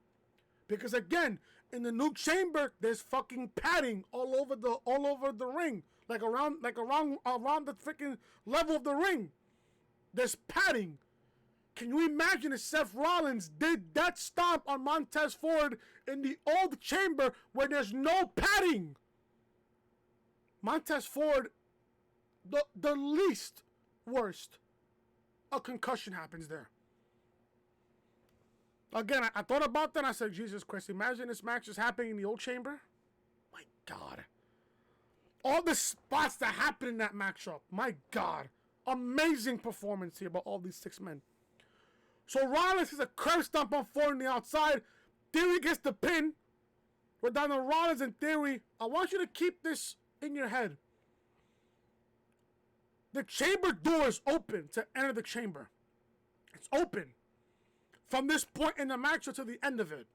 Because again, in the new chamber, there's fucking padding all over the ring, like around the freaking level of the ring. There's padding. Can you imagine if Seth Rollins did that stomp on Montez Ford in the old chamber where there's no padding? Montez Ford, the least worst, a concussion happens there. Again, I thought about that and I said, Jesus Christ, imagine this match is happening in the old chamber. My God. All the spots that happened in that matchup. My God. Amazing performance here by all these 6 men. So Rollins is a curb stomp on Ford on the outside. Theory gets the pin. We're down to Rollins and Theory. I want you to keep this in your head. The chamber door is open to enter the chamber. It's open from this point in the match to the end of it.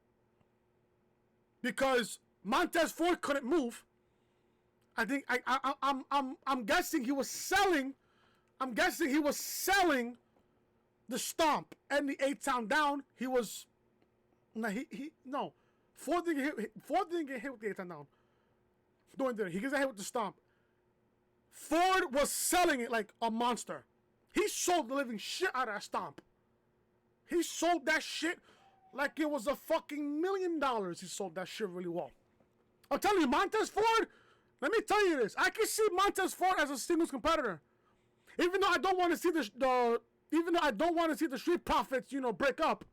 Because Montez Ford couldn't move. I think I'm guessing he was selling. I'm guessing he was selling the stomp and the 8-count down. He was no. Ford didn't get hit with the 8-count down. No, he didn't. He gets hit with the stomp. Ford was selling it like a monster. He sold the living shit out of that stomp. He sold that shit like it was a fucking $1 million. He sold that shit really well. I'm telling you, Montez Ford, let me tell you this. I can see Montez Ford as a singles competitor. Even though I don't want to see the Street Profits, break up.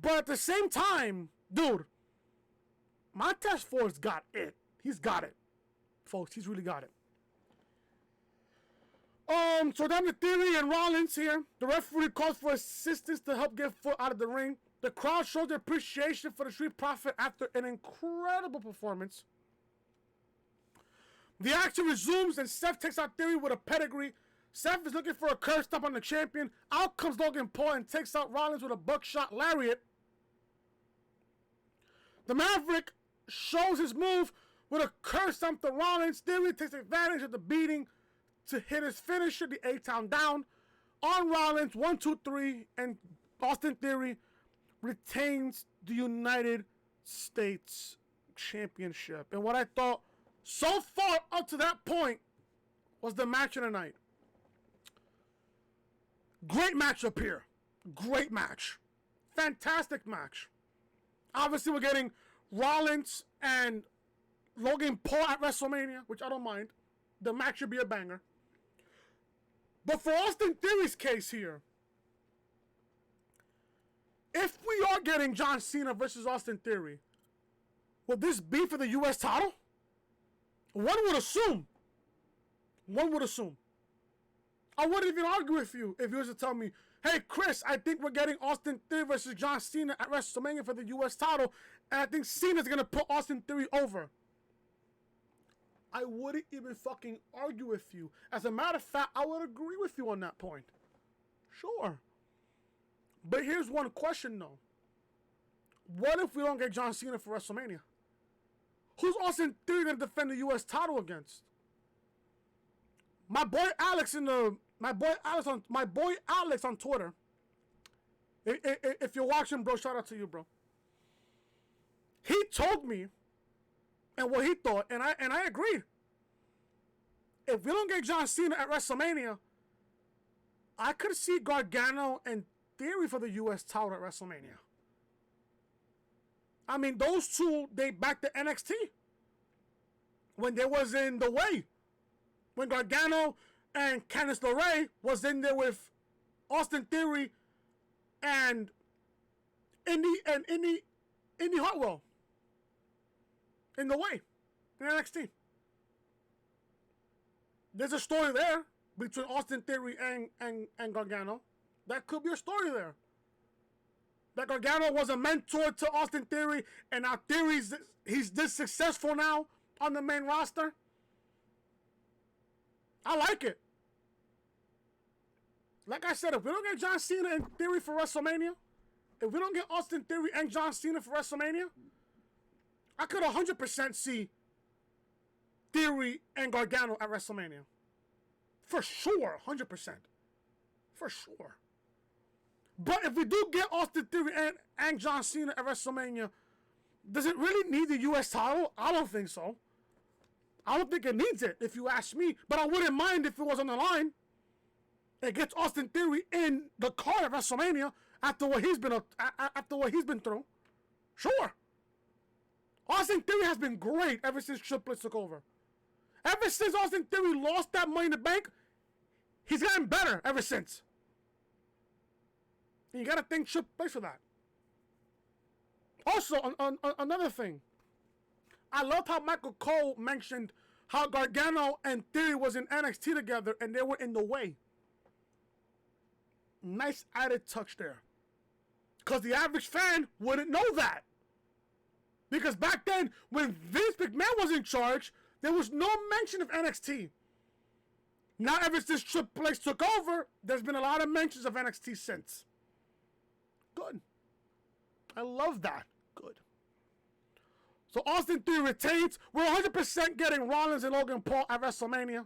But at the same time, dude, Montez Ford's got it. He's got it. Folks, he's really got it. So then the Theory and Rollins here. The referee calls for assistance to help get Ford out of the ring. The crowd shows their appreciation for the Street Profit after an incredible performance. The action resumes and Seth takes out Theory with a pedigree. Seth is looking for a curb stop on the champion. Out comes Logan Paul and takes out Rollins with a buckshot lariat. The Maverick shows his move with a curb stomp to Rollins. Theory takes advantage of the beating to hit his finisher, the 8-count down. On Rollins, 1, 2, 3, and Austin Theory retains the United States Championship. And what I thought so far up to that point was the match of the night. Great matchup here. Great match. Fantastic match. Obviously, we're getting Rollins and Logan Paul at WrestleMania, which I don't mind. The match should be a banger. But for Austin Theory's case here, if we are getting John Cena versus Austin Theory, would this be for the U.S. title? One would assume. One would assume. I wouldn't even argue with you if you was to tell me, hey, Chris, I think we're getting Austin Theory versus John Cena at WrestleMania for the U.S. title, and I think Cena's going to put Austin Theory over. I wouldn't even fucking argue with you. As a matter of fact, I would agree with you on that point. Sure. But here's one question, though. What if we don't get John Cena for WrestleMania? Who's Austin Theory going to defend the U.S. title against? My boy Alex on Twitter. If you're watching, bro, shout out to you, bro. He told me and what he thought, and I agreed. If we don't get John Cena at WrestleMania, I could see Gargano and Theory for the U.S. title at WrestleMania. I mean, those two date back to NXT when they was in the way. When Gargano and Candice LeRae was in there with Austin Theory and Indy Hartwell in the way in NXT. There's a story there between Austin Theory and Gargano. That could be a story there. That Gargano was a mentor to Austin Theory, and now he's this successful now on the main roster. I like it. Like I said, if we don't get John Cena and Theory for WrestleMania, if we don't get Austin Theory and John Cena for WrestleMania, I could 100% see Theory and Gargano at WrestleMania. For sure, 100%. For sure. But if we do get Austin Theory and John Cena at WrestleMania, does it really need the U.S. title? I don't think so. I don't think it needs it, if you ask me. But I wouldn't mind if it was on the line. It gets Austin Theory in the card at WrestleMania after what he's been through. Sure. Austin Theory has been great ever since Triple H took over. Ever since Austin Theory lost that Money in the Bank, he's gotten better ever since. And you got to thank Triple H for that. Also, another thing. I love how Michael Cole mentioned how Gargano and Theory was in NXT together and they were in the way. Nice added touch there. Because the average fan wouldn't know that. Because back then, when Vince McMahon was in charge, There was no mention of NXT. Now, ever since Triple H took over, there's been a lot of mentions of NXT since. Good. I love that. Good. So Austin 3 retains. We're 100% getting Rollins and Logan Paul at WrestleMania.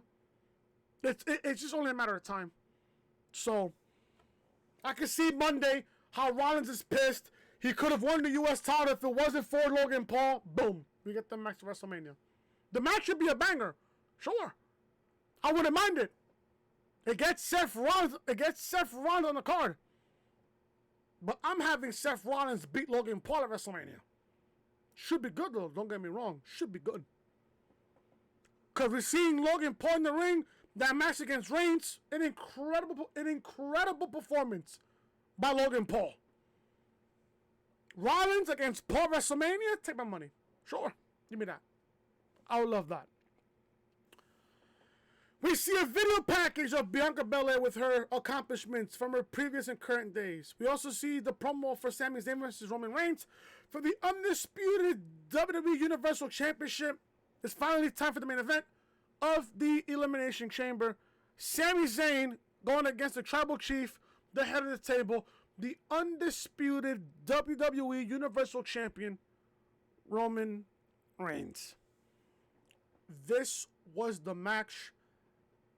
It's just only a matter of time. So, I can see Monday how Rollins is pissed. He could have won the U.S. title if it wasn't for Logan Paul. Boom. We get the match to WrestleMania. The match should be a banger. Sure. I wouldn't mind it. It gets Seth Rollins on the card. But I'm having Seth Rollins beat Logan Paul at WrestleMania. Should be good though, don't get me wrong. Should be good. Because we're seeing Logan Paul in the ring. That match against Reigns, an incredible performance by Logan Paul. Rollins against Paul WrestleMania, take my money. Sure, give me that. I would love that. We see a video package of Bianca Belair with her accomplishments from her previous and current days. We also see the promo for SAMI ZAYN versus Roman Reigns for the Undisputed WWE Universal Championship. It's finally time for the main event of the Elimination Chamber. SAMI ZAYN going against the Tribal Chief, the head of the table, the Undisputed WWE Universal Champion, Roman Reigns. This was the match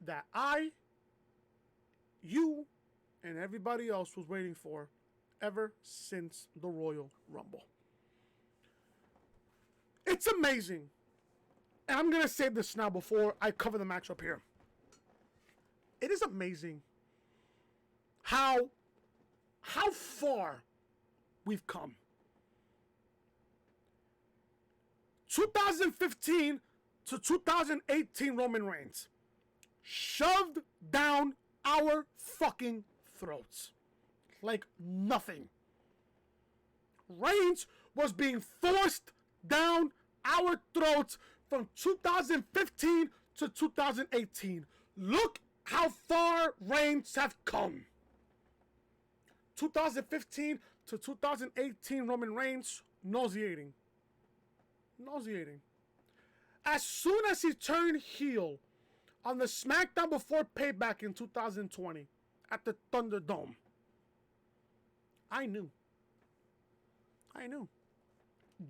that you, and everybody else was waiting for ever since the Royal Rumble. It's amazing. And I'm going to say this now before I cover the matchup here. It is amazing how far we've come. 2015 to 2018 Roman Reigns shoved down our fucking throats like nothing. Reigns was being forced down our throats from 2015 to 2018. Look how far Reigns have come. 2015 to 2018 Roman Reigns, nauseating. As soon as he turned heel on the SmackDown before Payback in 2020 at the Thunderdome, I knew.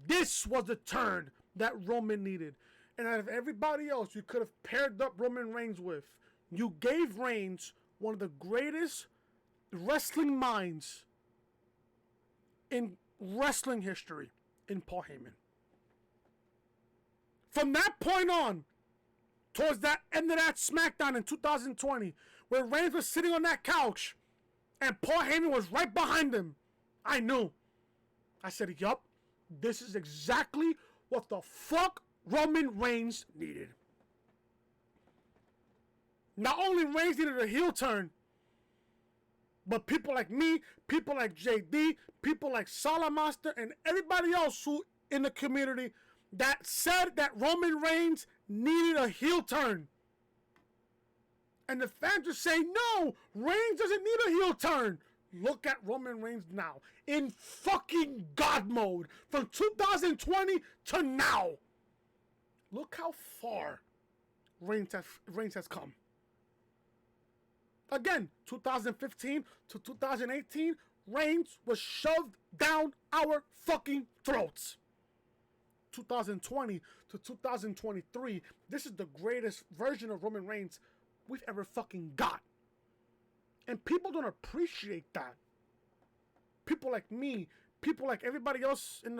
This was the turn that Roman needed. And out of everybody else you could have paired up Roman Reigns with, you gave Reigns one of the greatest wrestling minds in wrestling history in Paul Heyman. From that point on, towards that end of that SmackDown in 2020, where Reigns was sitting on that couch and Paul Heyman was right behind him, I knew. I said, yup, this is exactly what the fuck Roman Reigns needed. Not only Reigns needed a heel turn, but people like me, people like JD, people like Salamaster, and everybody else who in the community that said that Roman Reigns needed a heel turn. And the fans are saying, no, Reigns doesn't need a heel turn. Look at Roman Reigns now, in fucking God mode, from 2020 to now. Look how far Reigns has come. Again, 2015 to 2018, Reigns was shoved down our fucking throats. 2020 to 2023, this is the greatest version of Roman Reigns we've ever fucking got. And people don't appreciate that. People like me, people like everybody else in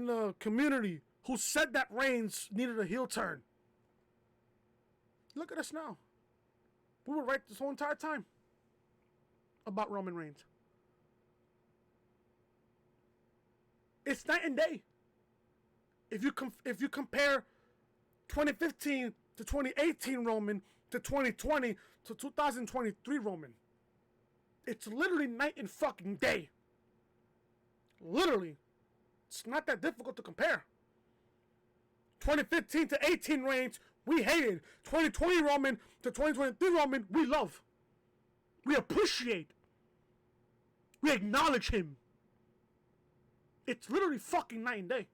the community who said that Reigns needed a heel turn. Look at us now. We were right this whole entire time about Roman Reigns. It's night and day. If you compare 2015 to 2018 Roman to 2020 to 2023 Roman, it's literally night and fucking day. Literally. It's not that difficult to compare. 2015 to 18 Reigns, we hated. 2020 Roman to 2023 Roman, we love. We appreciate. We acknowledge him. It's literally fucking night and day.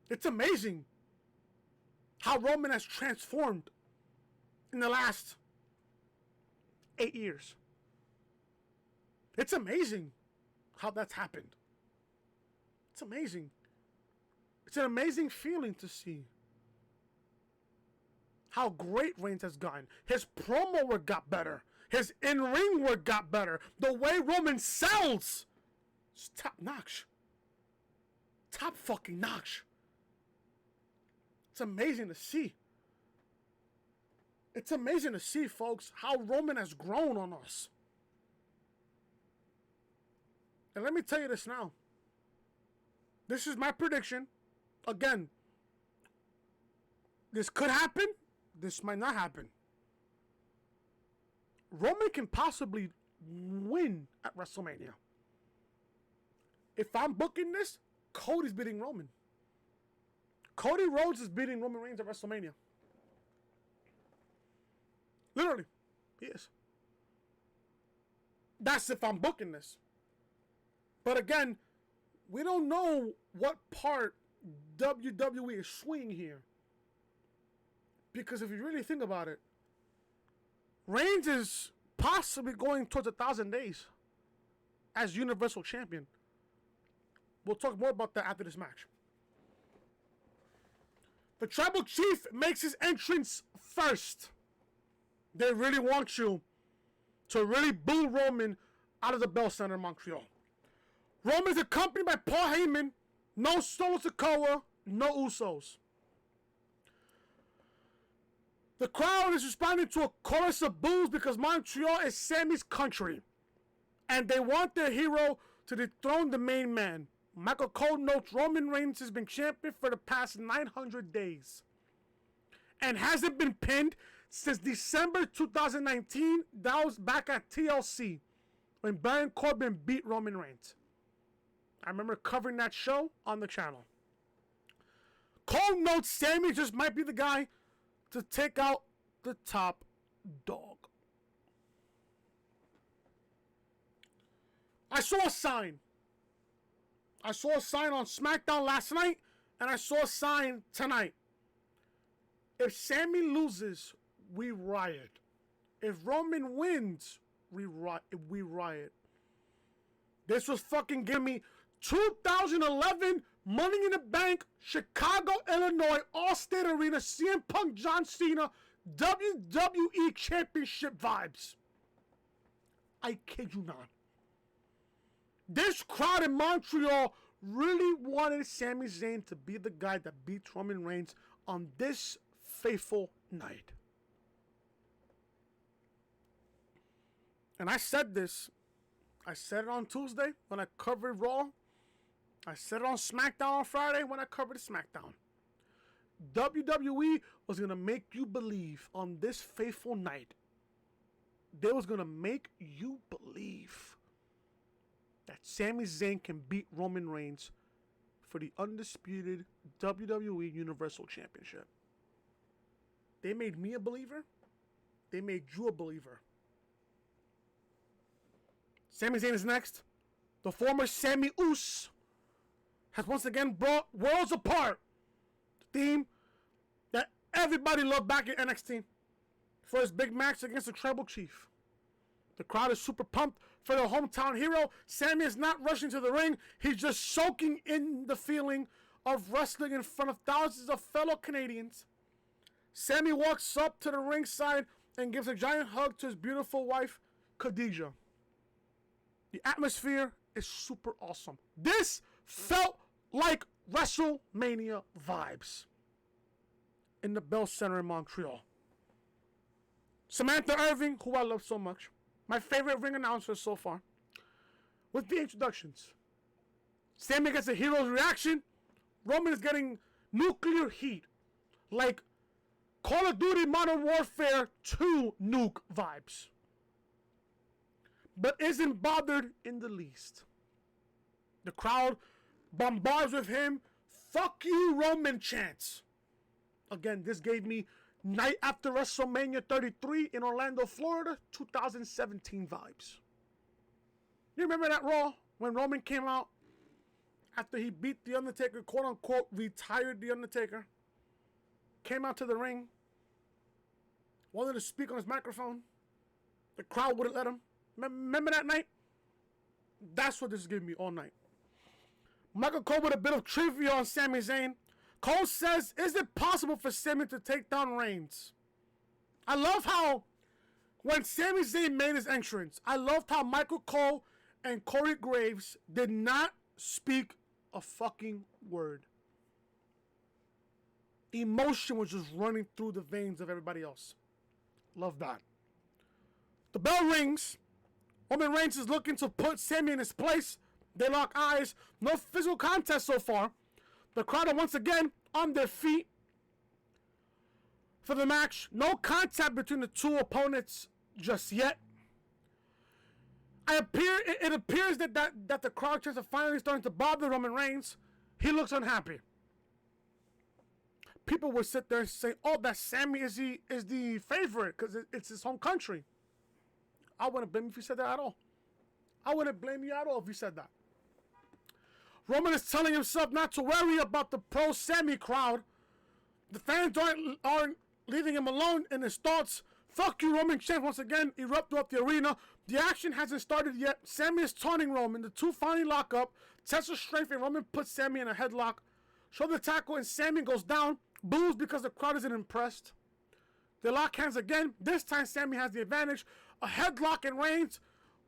It's amazing how Roman has transformed in the last 8 years. It's amazing how that's happened. It's amazing. It's an amazing feeling to see how great Reigns has gotten. His promo work got better. His in-ring work got better. The way Roman sells is top notch. Top fucking notch. It's amazing to see. It's amazing to see, folks, how Roman has grown on us. And let me tell you this now. This is my prediction. Again, this could happen. This might not happen. Roman can possibly win at WrestleMania. If I'm booking this, Cody's beating Roman. Cody Rhodes is beating Roman Reigns at WrestleMania. Literally, he is. That's if I'm booking this. But again, we don't know what part WWE is swinging here. Because if you really think about it, Reigns is possibly going towards 1,000 days as Universal Champion. We'll talk more about that after this match. The Tribal Chief makes his entrance first. They really want you to really boo Roman out of the Bell Center in Montreal. Roman is accompanied by Paul Heyman, no Solo Sikoa, no Usos. The crowd is responding to a chorus of boos because Montreal is Sami's country. And they want their hero to dethrone the main man. Michael Cole notes Roman Reigns has been champion for the past 900 days. And hasn't been pinned since December 2019. That was back at TLC when Baron Corbin beat Roman Reigns. I remember covering that show on the channel. Cole notes Sami just might be the guy to take out the top dog. I saw a sign. I saw a sign on SmackDown last night, and I saw a sign tonight. If Sami loses, we riot. If Roman wins, we riot. This was fucking giving me 2011 Money in the Bank, Chicago, Illinois, All-State Arena, CM Punk, John Cena, WWE Championship vibes. I kid you not. This crowd in Montreal really wanted Sami Zayn to be the guy that beats Roman Reigns on this fateful night. And I said this. I said it on Tuesday when I covered Raw. I said it on SmackDown on Friday when I covered SmackDown. WWE was going to make you believe on this fateful night. They was going to make you believe that Sami Zayn can beat Roman Reigns for the undisputed WWE Universal Championship. They made me a believer. They made you a believer. Sami Zayn is next. The former Sammy Uso has once again brought worlds apart. The theme that everybody loved back in NXT for his big match against the Tribal Chief. The crowd is super pumped for their hometown hero. Sami is not rushing to the ring. He's just soaking in the feeling of wrestling in front of thousands of fellow Canadians. Sami walks up to the ringside and gives a giant hug to his beautiful wife, Khadijah. The atmosphere is super awesome. This felt like WrestleMania vibes in the Bell Center in Montreal. Samantha Irving, who I love so much, my favorite ring announcer so far, with the introductions. Sami gets a hero's reaction. Roman is getting nuclear heat, like Call of Duty Modern Warfare 2 nuke vibes, but isn't bothered in the least. The crowd bombards with him, "Fuck you, Roman" chants. Again, this gave me night after WrestleMania 33 in Orlando, Florida, 2017 vibes. You remember that Raw when Roman came out after he beat The Undertaker, quote unquote, retired The Undertaker? came out to the ring, wanted to speak on his microphone. The crowd wouldn't let him. Remember that night? That's what this is giving me all night. Michael Cole with a bit of trivia on Sami Zayn. Cole says, is it possible for Sami to take down Reigns? I love how when Sami Zayn made his entrance, I loved how Michael Cole and Corey Graves did not speak a fucking word. Emotion was just running through the veins of everybody else. Love that. The bell rings. Roman Reigns is looking to put Sami in his place. They lock eyes. No physical contest so far. The crowd are once again on their feet for the match. No contact between the two opponents just yet. It appears that the crowd chants are finally starting to bother Roman Reigns. He looks unhappy. People would sit there and say, "Oh, that Sami is the favorite because it's his home country." I wouldn't blame you if you said that at all. I wouldn't blame you at all if you said that. Roman is telling himself not to worry about the pro-Sami crowd. The fans aren't leaving him alone in his thoughts. Fuck you, Roman chants once again erupt throughout the arena. The action hasn't started yet. Sami is taunting Roman. The two finally lock up. Test of strength and Roman puts Sami in a headlock. Shoulder tackle and Sami goes down. Boos because the crowd isn't impressed. They lock hands again. This time Sami has the advantage. A headlock and Reigns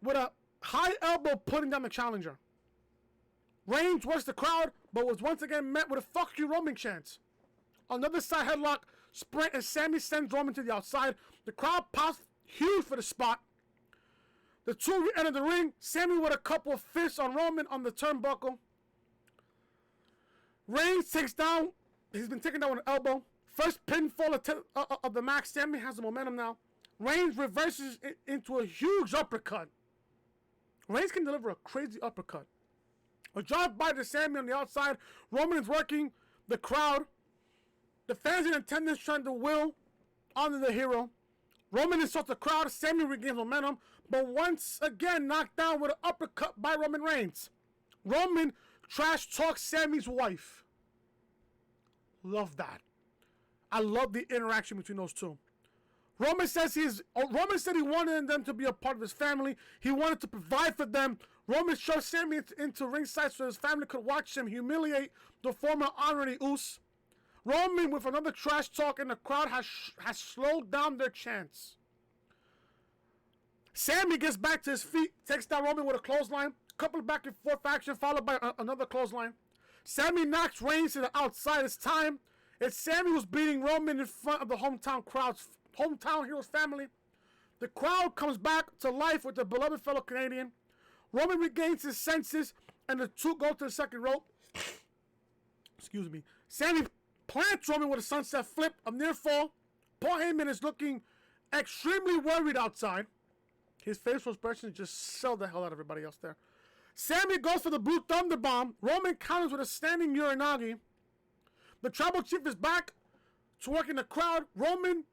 with a high elbow putting down the challenger. Reigns was the crowd, but was once again met with a fuck you Roman chance. Another side headlock sprint and Sami sends Roman to the outside. The crowd pops huge for the spot. The two re-enter the ring. Sami with a couple of fists on Roman on the turnbuckle. Reigns takes down. He's been taken down with an elbow. First pinfall of the match. Sami has the momentum now. Reigns reverses into a huge uppercut. Reigns can deliver a crazy uppercut. A drive by to Sami on the outside. Roman is working the crowd. The fans in attendance trying to will onto the hero. Roman insults the crowd. Sami regains momentum, but once again knocked down with an uppercut by Roman Reigns. Roman trash talks Sami's wife. Love that. I love the interaction between those two. Roman said he wanted them to be a part of his family. He wanted to provide for them. Roman shoved Sami into ringside so his family could watch him humiliate the former honorary Uso. Roman with another trash talk and the crowd has slowed down their chants. Sami gets back to his feet, takes down Roman with a clothesline. Couple of back and forth action followed by another clothesline. Sami knocks Reigns to the outside. It's time. It's Sami who's beating Roman in front of the hometown hero's family. The crowd comes back to life with their beloved fellow Canadian. Roman regains his senses and the two go to the second rope. Excuse me. Sami plants Roman with a sunset flip, a near fall. Paul Heyman is looking extremely worried outside. His facial expression just sell the hell out of everybody else there. Sami goes for the Blue Thunder Bomb. Roman counters with a standing Uranagi. The Tribal Chief is back to work in the crowd. Roman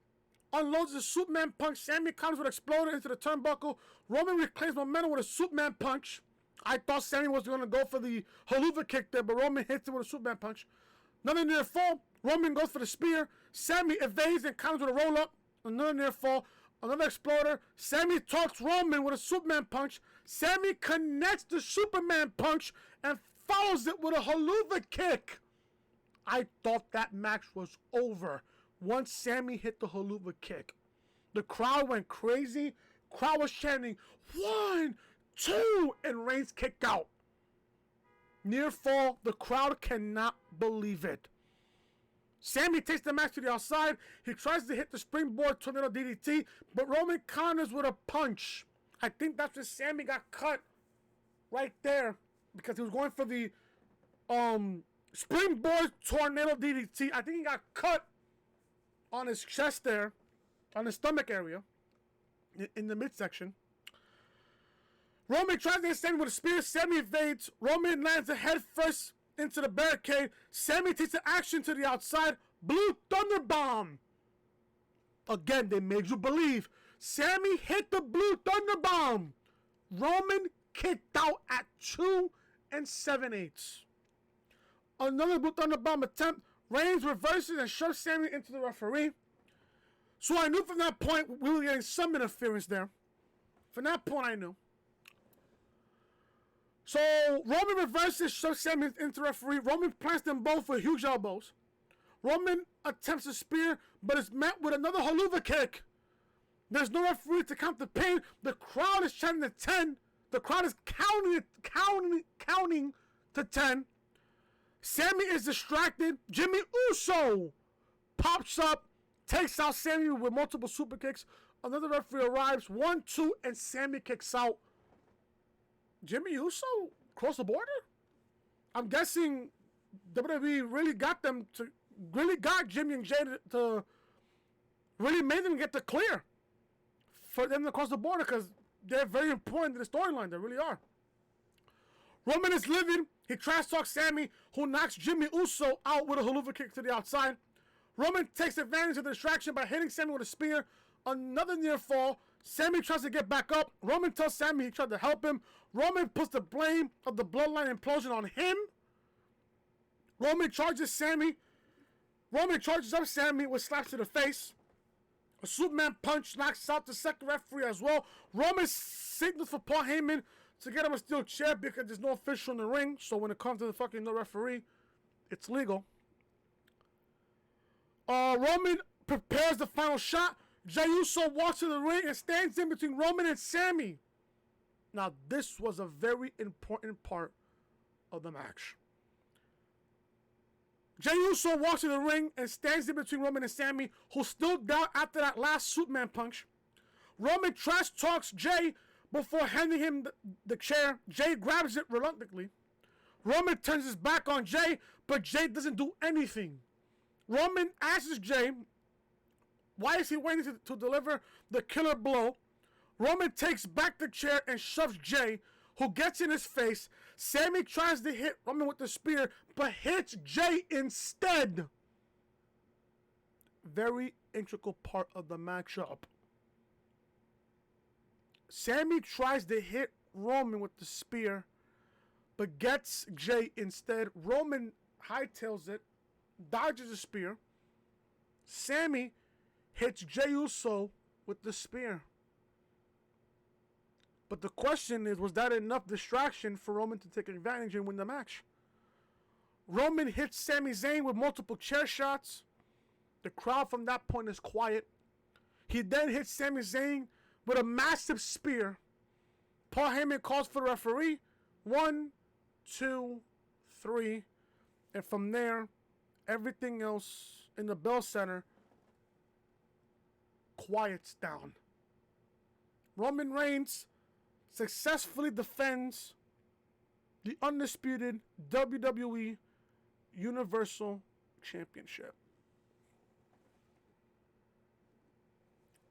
unloads the Superman Punch. Sami counters with Exploder into the turnbuckle. Roman reclaims momentum with a Superman Punch. I thought Sami was going to go for the Haluva kick there, but Roman hits him with a Superman Punch. Another near fall. Roman goes for the spear. Sami evades and counters with a roll-up. Another near fall. Another Exploder. Sami talks Roman with a Superman Punch. Sami connects the Superman Punch and follows it with a Haluva kick. I thought that match was over once Sami hit the Haluva kick. The crowd went crazy. Crowd was chanting, 1, 2, and Reigns kicked out. Near fall, the crowd cannot believe it. Sami takes the match to the outside. He tries to hit the springboard tornado DDT, but Roman counters with a punch. I think that's where Sami got cut right there because he was going for the springboard tornado DDT. I think he got cut on his chest there, on his stomach area, in the midsection. Roman tries to hit Sami with a spear. Sami evades. Roman lands a head first into the barricade. Sami takes the action to the outside. Blue Thunder Bomb. Again, they made you believe. Sami hit the Blue Thunder Bomb. Roman kicked out at 2 7/8. Another Blue Thunder Bomb attempt. Reigns reverses and shoves Sami into the referee. So I knew from that point we were getting some interference there. From that point I knew. So Roman reverses, shoves Sami into the referee. Roman plants them both with huge elbows. Roman attempts a spear, but is met with another haluva kick. There's no referee to count the pin. The crowd is chanting to 10. The crowd is counting to 10. Sami is distracted. Jimmy Uso pops up, takes out Sami with multiple super kicks. Another referee arrives. 1, 2, and Sami kicks out. Jimmy Uso crossed the border? I'm guessing WWE really got Jimmy and Jay to really made them get the clear for them to cross the border, because they're very important to the storyline. They really are. Roman is living. He trash talks Sami, who knocks Jimmy Uso out with a haluva kick to the outside. Roman takes advantage of the distraction by hitting Sami with a spear. Another near fall. Sami tries to get back up. Roman tells Sami he tried to help him. Roman puts the blame of the bloodline implosion on him. Roman charges up Sami with slaps to the face. A Superman punch knocks out the second referee as well. Roman signals for Paul Heyman to get him a steel chair because there's no official in the ring. So when it comes to the fucking no referee, it's legal. Roman prepares the final shot. Jey Uso walks to the ring and stands in between Roman and Sami. Now, this was a very important part of the match. Jey Uso walks to the ring and stands in between Roman and Sami, who's still down after that last Superman punch. Roman trash talks Jey before handing him the chair. Jey grabs it reluctantly. Roman turns his back on Jey, but Jey doesn't do anything. Roman asks Jey, why is he waiting to deliver the killer blow? Roman takes back the chair and shoves Jey, who gets in his face. Sami tries to hit Roman with the spear, but hits Jey instead. Very integral part of the matchup. Sami tries to hit Roman with the spear, but gets Jey instead. Roman hightails it, dodges the spear. Sami hits Jey Uso with the spear. But the question is, was that enough distraction for Roman to take advantage and win the match? Roman hits Sami Zayn with multiple chair shots. The crowd from that point is quiet. He then hits Sami Zayn with a massive spear. Paul Heyman calls for the referee. 1, 2, 3. And from there, everything else in the Bell Center quiets down. Roman Reigns successfully defends the undisputed WWE Universal Championship.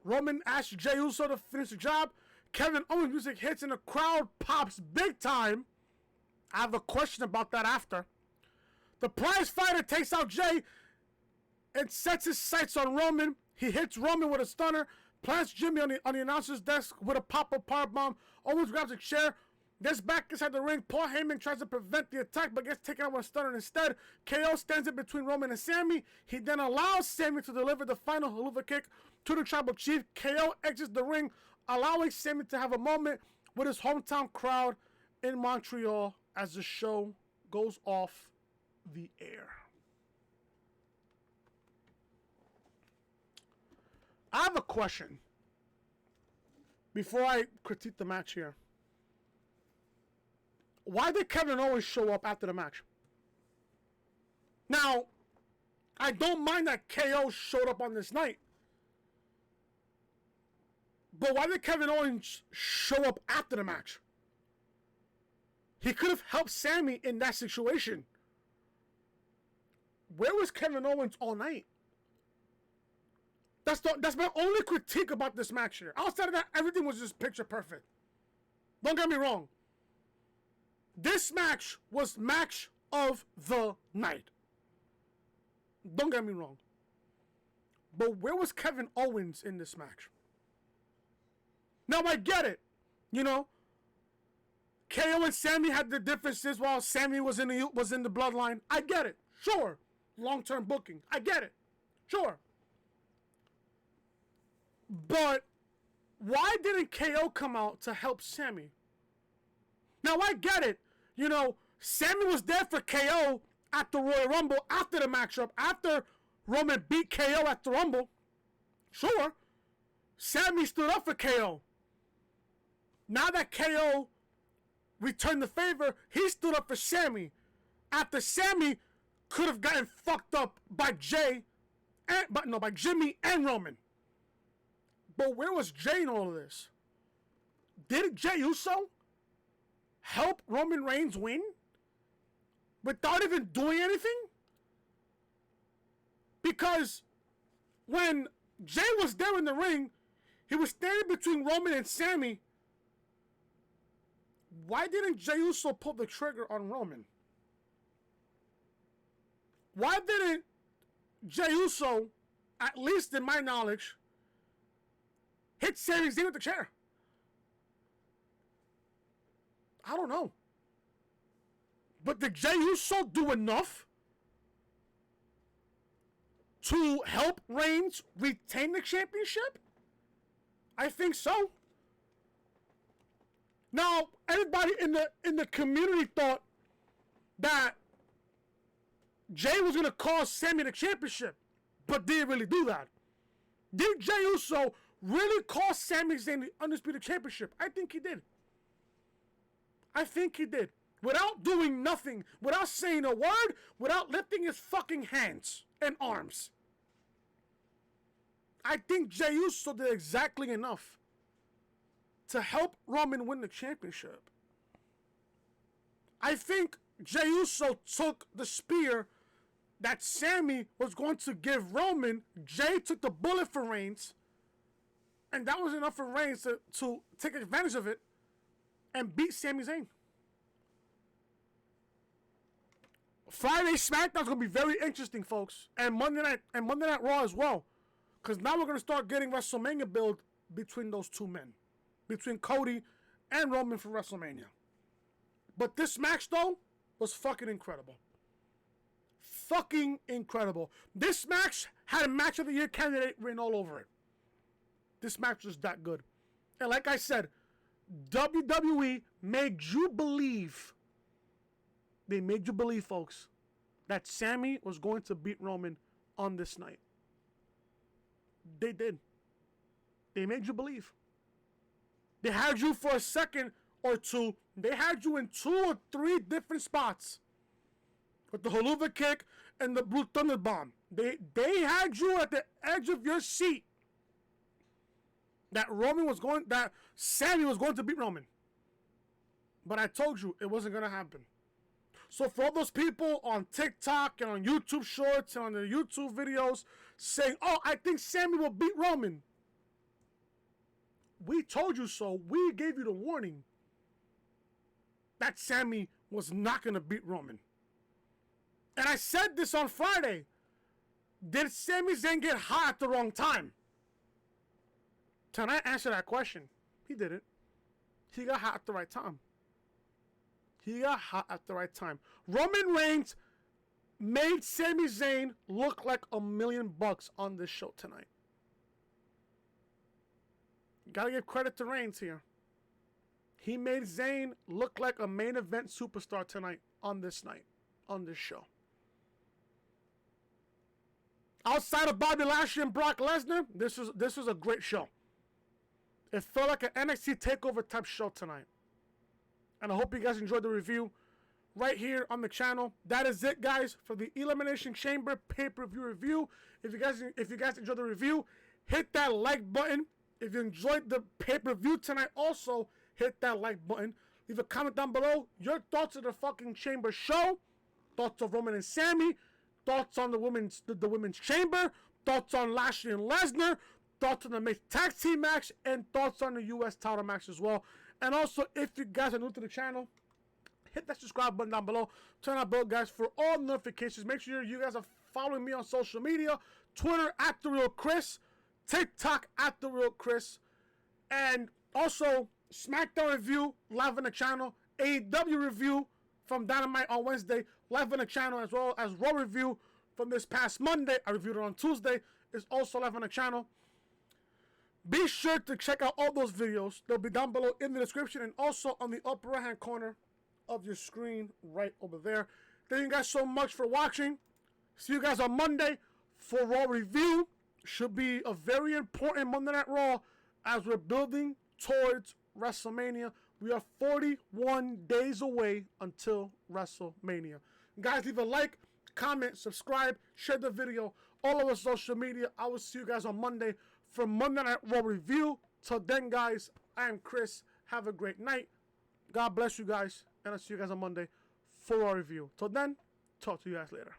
Roman asks Jey Uso to finish the job. Kevin Owens music hits and the crowd pops big time. I have a question about that after. The prize fighter takes out Jey and sets his sights on Roman. He hits Roman with a stunner, plants Jimmy on the announcer's desk with a pop-up powerbomb. Owens grabs a chair, gets back inside the ring. Paul Heyman tries to prevent the attack, but gets taken out with a stunner instead. KO stands in between Roman and Sami. He then allows Sami to deliver the final haluva kick to the Tribal Chief. KO exits the ring, allowing Sami to have a moment with his hometown crowd in Montreal as the show goes off the air. I have a question before I critique the match here. Why did Kevin Owens show up after the match? Now, I don't mind that KO showed up on this night. But why did Kevin Owens show up after the match? He could have helped Sami in that situation. Where was Kevin Owens all night? That's my only critique about this match here. Outside of that, everything was just picture perfect. Don't get me wrong. This match was match of the night. Don't get me wrong. But where was Kevin Owens in this match? Now I get it. You know, KO and Sami had the differences while Sami was in the bloodline. I get it. Sure. long-term booking. I get it. Sure. But why didn't KO come out to help Sami? Now, I get it. You know, Sami was there for KO at the Royal Rumble after the matchup, after Roman beat KO at the Rumble. Sure. Sami stood up for KO. Now that KO returned the favor, he stood up for Sami. After Sami could have gotten fucked up by by Jimmy and Roman. But where was Jay in all of this? Did Jey Uso help Roman Reigns win without even doing anything? Because when Jay was there in the ring, he was standing between Roman and Sami. Why didn't Jey Uso pull the trigger on Roman? Why didn't Jey Uso, at least in my knowledge, hit Sami Zayn with the chair? I don't know. But did Jey Uso do enough to help Reigns retain the championship? I think so. Now, everybody in the community thought that Jay was going to cost Sami the championship, but didn't really do that. Did Jey Uso really cost Sami Zayn the Undisputed Championship? I think he did. I think he did. Without doing nothing, without saying a word, without lifting his fucking hands and arms. I think Jey Uso did exactly enough to help Roman win the championship. I think Jey Uso took the spear that Sami was going to give Roman. Jay took the bullet for Reigns. And that was enough for Reigns to take advantage of it and beat Sami Zayn. Friday SmackDown's going to be very interesting, folks. And Monday Night Raw as well. Because now we're going to start getting WrestleMania build between those two men. Between Cody and Roman for WrestleMania. But this match, though, was fucking incredible. Fucking incredible. This match had a Match of the Year candidate written all over it. This match was that good. And like I said, WWE made you believe. They made you believe, folks, that Sami was going to beat Roman on this night. They did. They made you believe. They had you for a second or two. They had you in 2 or 3 different spots. With the Haluva kick and the Blue Thunder Bomb. They had you at the edge of your seat. That Sami was going to beat Roman. But I told you it wasn't going to happen. So for all those people on TikTok and on YouTube Shorts and on their YouTube videos saying, oh, I think Sami will beat Roman. We told you so. We gave you the warning that Sami was not going to beat Roman. And I said this on Friday. Did Sami Zayn get hot at the wrong time? Tonight, answer that question. He didn't. He got hot at the right time. He got hot at the right time. Roman Reigns made Sami Zayn look like $1 million on this show tonight. Gotta give credit to Reigns here. He made Zayn look like a main event superstar tonight on this night, on this show. Outside of Bobby Lashley and Brock Lesnar, this was a great show. It felt like an NXT TakeOver type show tonight. And I hope you guys enjoyed the review right here on the channel. That is it, guys, for the Elimination Chamber pay-per-view review. If you guys enjoyed the review, hit that like button. If you enjoyed the pay-per-view tonight, also hit that like button. Leave a comment down below. Your thoughts of the fucking Chamber show. Thoughts of Roman and Sami. Thoughts on the women's chamber. Thoughts on Lashley and Lesnar. Thoughts on the mixed tag team match. And thoughts on the U.S. title match as well. And also, if you guys are new to the channel, hit that subscribe button down below. Turn on bell, guys, for all notifications. Make sure you guys are following me on social media. Twitter @TheRealChris. TikTok @TheRealChris. And also, SmackDown review live on the channel. AEW review from Dynamite on Wednesday live on the channel, as well as Raw review from this past Monday. I reviewed it on Tuesday. It's also live on the channel. Be sure to check out all those videos. They'll be down below in the description and also on the upper right hand corner of your screen right over there. Thank you guys so much for watching. See you guys on Monday for Raw review. Should be a very important Monday Night Raw as we're building towards WrestleMania. We are 41 days away until WrestleMania. Guys, leave a like, comment, subscribe, share the video, all over social media. I will see you guys on Monday for Monday Night Raw review. Till then, guys, I am Chris. Have a great night. God bless you guys, and I'll see you guys on Monday for Raw review. Till then, talk to you guys later.